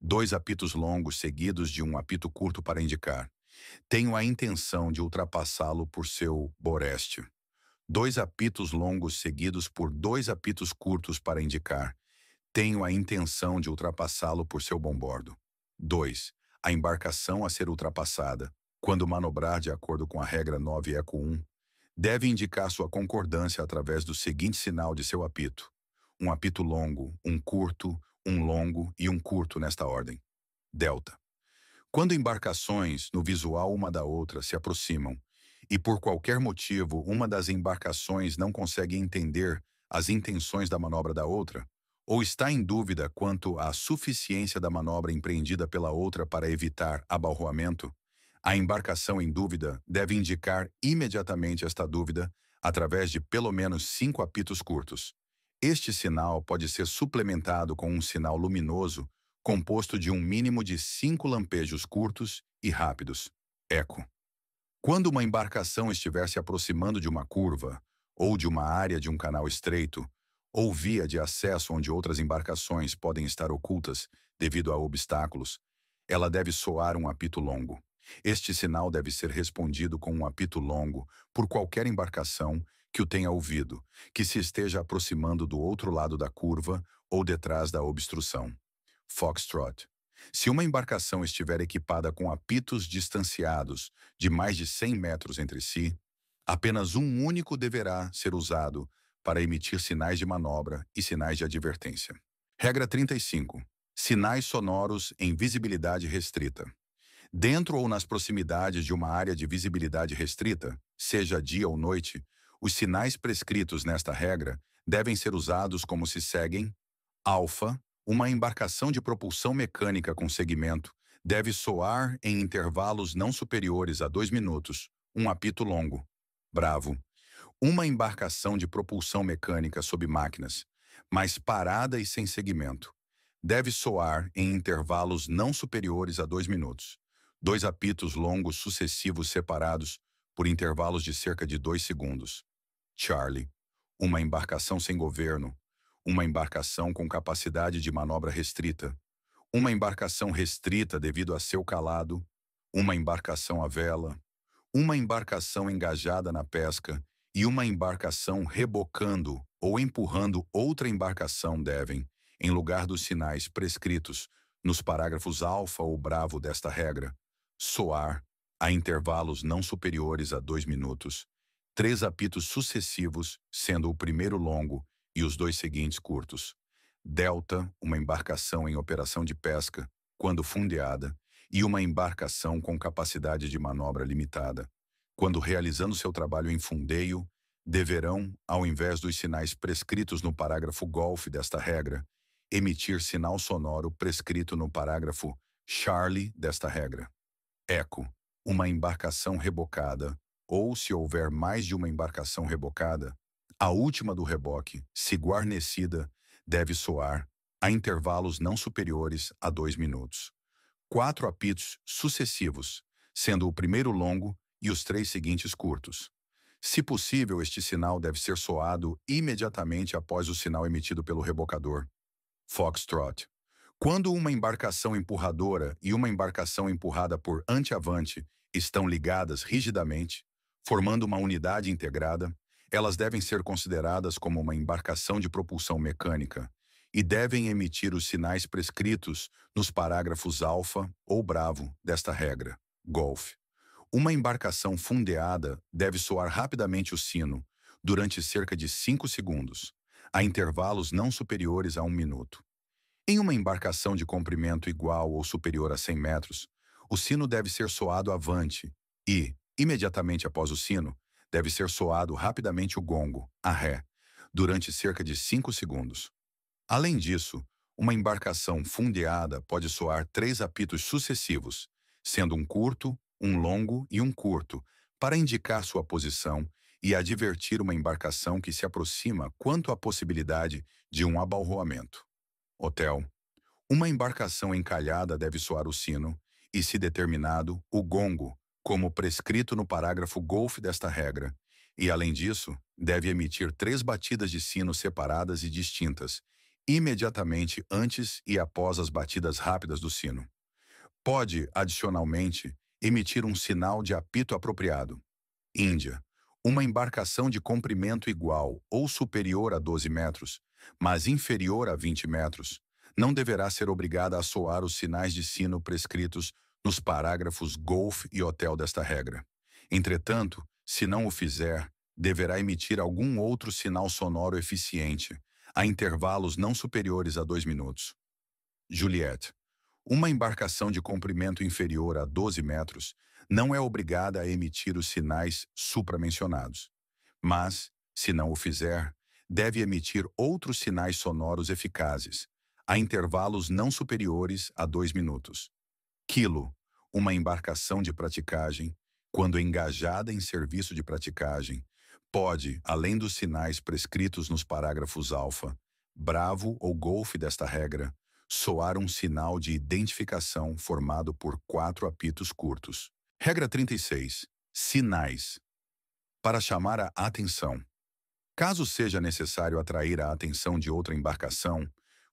2 apitos longos seguidos de um apito curto para indicar: tenho a intenção de ultrapassá-lo por seu boreste. 2 apitos longos seguidos por 2 apitos curtos para indicar: tenho a intenção de ultrapassá-lo por seu bombordo. 2. A embarcação a ser ultrapassada, quando manobrar de acordo com a regra 9.1, deve indicar sua concordância através do seguinte sinal de seu apito: um apito longo, um curto, um longo e um curto nesta ordem. Delta. Quando embarcações, no visual uma da outra, se aproximam e por qualquer motivo uma das embarcações não consegue entender as intenções da manobra da outra, ou está em dúvida quanto à suficiência da manobra empreendida pela outra para evitar abalroamento, a embarcação em dúvida deve indicar imediatamente esta dúvida através de pelo menos 5 apitos curtos. Este sinal pode ser suplementado com um sinal luminoso composto de um mínimo de 5 lampejos curtos e rápidos. Eco. Quando uma embarcação estiver se aproximando de uma curva ou de uma área de um canal estreito, ou via de acesso onde outras embarcações podem estar ocultas devido a obstáculos, ela deve soar um apito longo. Este sinal deve ser respondido com um apito longo por qualquer embarcação que o tenha ouvido, que se esteja aproximando do outro lado da curva ou detrás da obstrução. Foxtrot. Se uma embarcação estiver equipada com apitos distanciados de mais de 100 metros entre si, apenas um único deverá ser usado para emitir sinais de manobra e sinais de advertência. Regra 35. Sinais sonoros em visibilidade restrita. Dentro ou nas proximidades de uma área de visibilidade restrita, seja dia ou noite, os sinais prescritos nesta regra devem ser usados como se seguem. Alfa, uma embarcação de propulsão mecânica com segmento, deve soar em intervalos não superiores a 2 minutos, um apito longo. Bravo, uma embarcação de propulsão mecânica sob máquinas, mas parada e sem segmento, deve soar em intervalos não superiores a 2 minutos. Dois apitos longos sucessivos separados por intervalos de cerca de 2 segundos. Charlie, uma embarcação sem governo, uma embarcação com capacidade de manobra restrita, uma embarcação restrita devido a seu calado, uma embarcação à vela, uma embarcação engajada na pesca e uma embarcação rebocando ou empurrando outra embarcação devem, em lugar dos sinais prescritos nos parágrafos alfa ou bravo desta regra, soar a intervalos não superiores a 2 minutos, 3 apitos sucessivos, sendo o primeiro longo e os 2 seguintes curtos. Delta, uma embarcação em operação de pesca, quando fundeada, e uma embarcação com capacidade de manobra limitada, quando realizando seu trabalho em fundeio, deverão, ao invés dos sinais prescritos no parágrafo Golf desta regra, emitir sinal sonoro prescrito no parágrafo Charlie desta regra. Eco, uma embarcação rebocada, ou se houver mais de uma embarcação rebocada, a última do reboque, se guarnecida, deve soar a intervalos não superiores a 2 minutos. 4 apitos sucessivos, sendo o primeiro longo e os 3 seguintes curtos. Se possível, este sinal deve ser soado imediatamente após o sinal emitido pelo rebocador. Foxtrot. Quando uma embarcação empurradora e uma embarcação empurrada por anteavante estão ligadas rigidamente, formando uma unidade integrada, elas devem ser consideradas como uma embarcação de propulsão mecânica e devem emitir os sinais prescritos nos parágrafos alfa ou bravo desta regra. Golf. Uma embarcação fundeada deve soar rapidamente o sino, durante cerca de 5 segundos, a intervalos não superiores a 1 minuto. Em uma embarcação de comprimento igual ou superior a 100 metros, o sino deve ser soado avante e, imediatamente após o sino, deve ser soado rapidamente o gongo, a ré, durante cerca de 5 segundos. Além disso, uma embarcação fundeada pode soar 3 apitos sucessivos, sendo um curto, um longo e um curto, para indicar sua posição e advertir uma embarcação que se aproxima quanto à possibilidade de um abalroamento. Hotel. Uma embarcação encalhada deve soar o sino e, se determinado, o gongo, como prescrito no parágrafo Golf desta regra, e, além disso, deve emitir 3 batidas de sino separadas e distintas, imediatamente antes e após as batidas rápidas do sino. Pode, adicionalmente, emitir um sinal de apito apropriado. Índia. Uma embarcação de comprimento igual ou superior a 12 metros, mas inferior a 20 metros, não deverá ser obrigada a soar os sinais de sino prescritos nos parágrafos Golf e Hotel desta regra. Entretanto, se não o fizer, deverá emitir algum outro sinal sonoro eficiente, a intervalos não superiores a 2 minutos. Juliette. Uma embarcação de comprimento inferior a 12 metros não é obrigada a emitir os sinais supramencionados, mas, se não o fizer, deve emitir outros sinais sonoros eficazes, a intervalos não superiores a 2 minutos. Quilo, uma embarcação de praticagem, quando engajada em serviço de praticagem, pode, além dos sinais prescritos nos parágrafos alfa, bravo ou golfe desta regra, soar um sinal de identificação formado por 4 apitos curtos. Regra 36. Sinais. Para chamar a atenção. Caso seja necessário atrair a atenção de outra embarcação,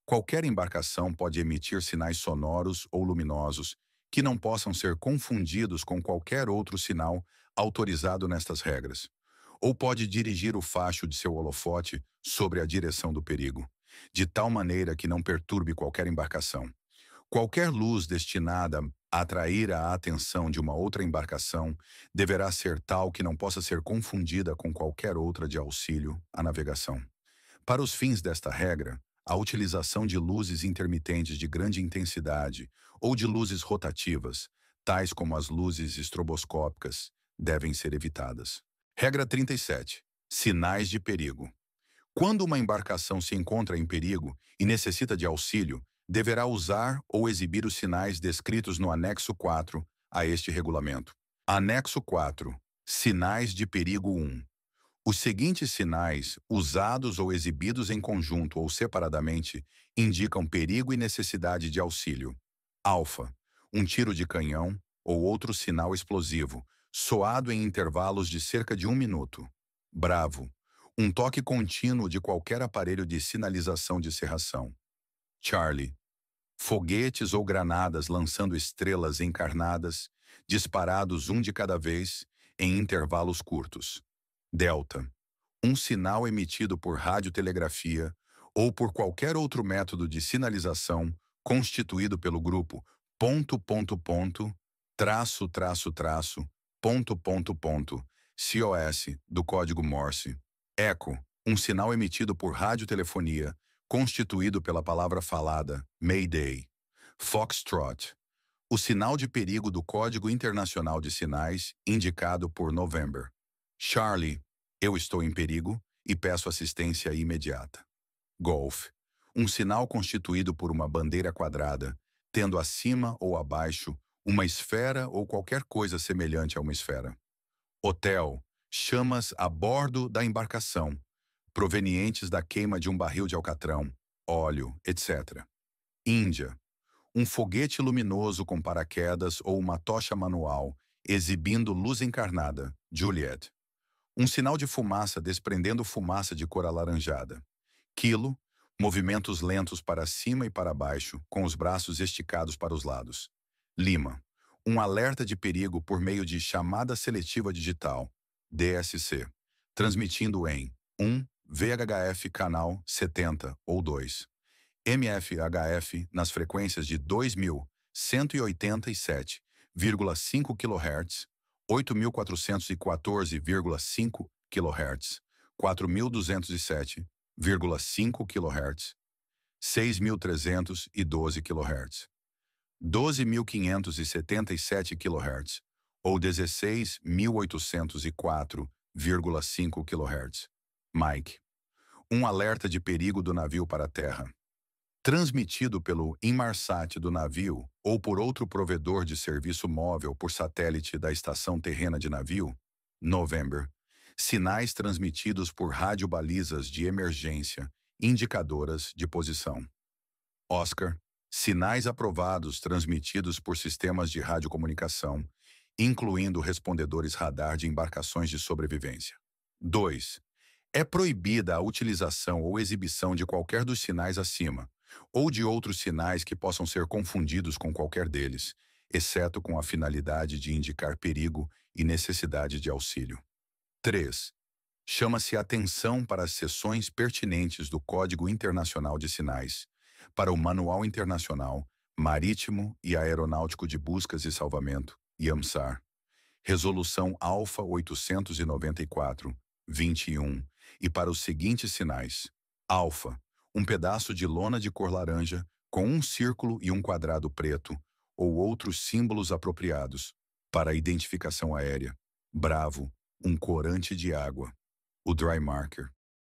qualquer embarcação pode emitir sinais sonoros ou luminosos que não possam ser confundidos com qualquer outro sinal autorizado nestas regras, ou pode dirigir o facho de seu holofote sobre a direção do perigo, de tal maneira que não perturbe qualquer embarcação. Qualquer luz destinada a atrair a atenção de uma outra embarcação deverá ser tal que não possa ser confundida com qualquer outra de auxílio à navegação. Para os fins desta regra, a utilização de luzes intermitentes de grande intensidade ou de luzes rotativas, tais como as luzes estroboscópicas, devem ser evitadas. Regra 37. Sinais de perigo. Quando uma embarcação se encontra em perigo e necessita de auxílio, deverá usar ou exibir os sinais descritos no anexo 4 a este regulamento. Anexo 4. Sinais de perigo 1. Os seguintes sinais, usados ou exibidos em conjunto ou separadamente, indicam perigo e necessidade de auxílio. Alfa, um tiro de canhão ou outro sinal explosivo, soado em intervalos de cerca de 1 minuto. Bravo, um toque contínuo de qualquer aparelho de sinalização de cerração. Charlie, foguetes ou granadas lançando estrelas encarnadas, disparados um de cada vez, em intervalos curtos. Delta, um sinal emitido por radiotelegrafia ou por qualquer outro método de sinalização constituído pelo grupo ponto, ponto, ponto, traço, traço, traço, ponto, ponto, ponto, COS, do código Morse. Eco, um sinal emitido por radiotelefonia constituído pela palavra falada Mayday. Foxtrot, o sinal de perigo do Código Internacional de Sinais indicado por November. Charlie, eu estou em perigo e peço assistência imediata. Golf, um sinal constituído por uma bandeira quadrada, tendo acima ou abaixo uma esfera ou qualquer coisa semelhante a uma esfera. Hotel, chamas a bordo da embarcação, provenientes da queima de um barril de alcatrão, óleo, etc. Índia, um foguete luminoso com paraquedas ou uma tocha manual, exibindo luz encarnada, Juliet. Um sinal de fumaça desprendendo fumaça de cor alaranjada. Quilo, movimentos lentos para cima e para baixo, com os braços esticados para os lados. Lima, um alerta de perigo por meio de chamada seletiva digital, DSC, transmitindo em 1 VHF canal 70 ou 2. MFHF nas frequências de 2187,5 kHz, 8414,5 kHz, 4207,5 kHz, 6312 kHz, 12.577 kHz ou 16.804,5 kHz. Mike, um alerta de perigo do navio para a terra. Transmitido pelo Inmarsat do navio ou por outro provedor de serviço móvel por satélite da estação terrena de navio, November, sinais transmitidos por radiobalizas de emergência, indicadoras de posição. Oscar, sinais aprovados transmitidos por sistemas de radiocomunicação, incluindo respondedores radar de embarcações de sobrevivência. 2. É proibida a utilização ou exibição de qualquer dos sinais acima, ou de outros sinais que possam ser confundidos com qualquer deles, exceto com a finalidade de indicar perigo e necessidade de auxílio. 3. Chama-se atenção para as seções pertinentes do Código Internacional de Sinais, para o Manual Internacional Marítimo e Aeronáutico de Buscas e Salvamento, IAMSAR, Resolução Alfa 894, 21, e para os seguintes sinais. Alfa, um pedaço de lona de cor laranja com um círculo e um quadrado preto, ou outros símbolos apropriados, para a identificação aérea. Bravo, um corante de água. O dry marker.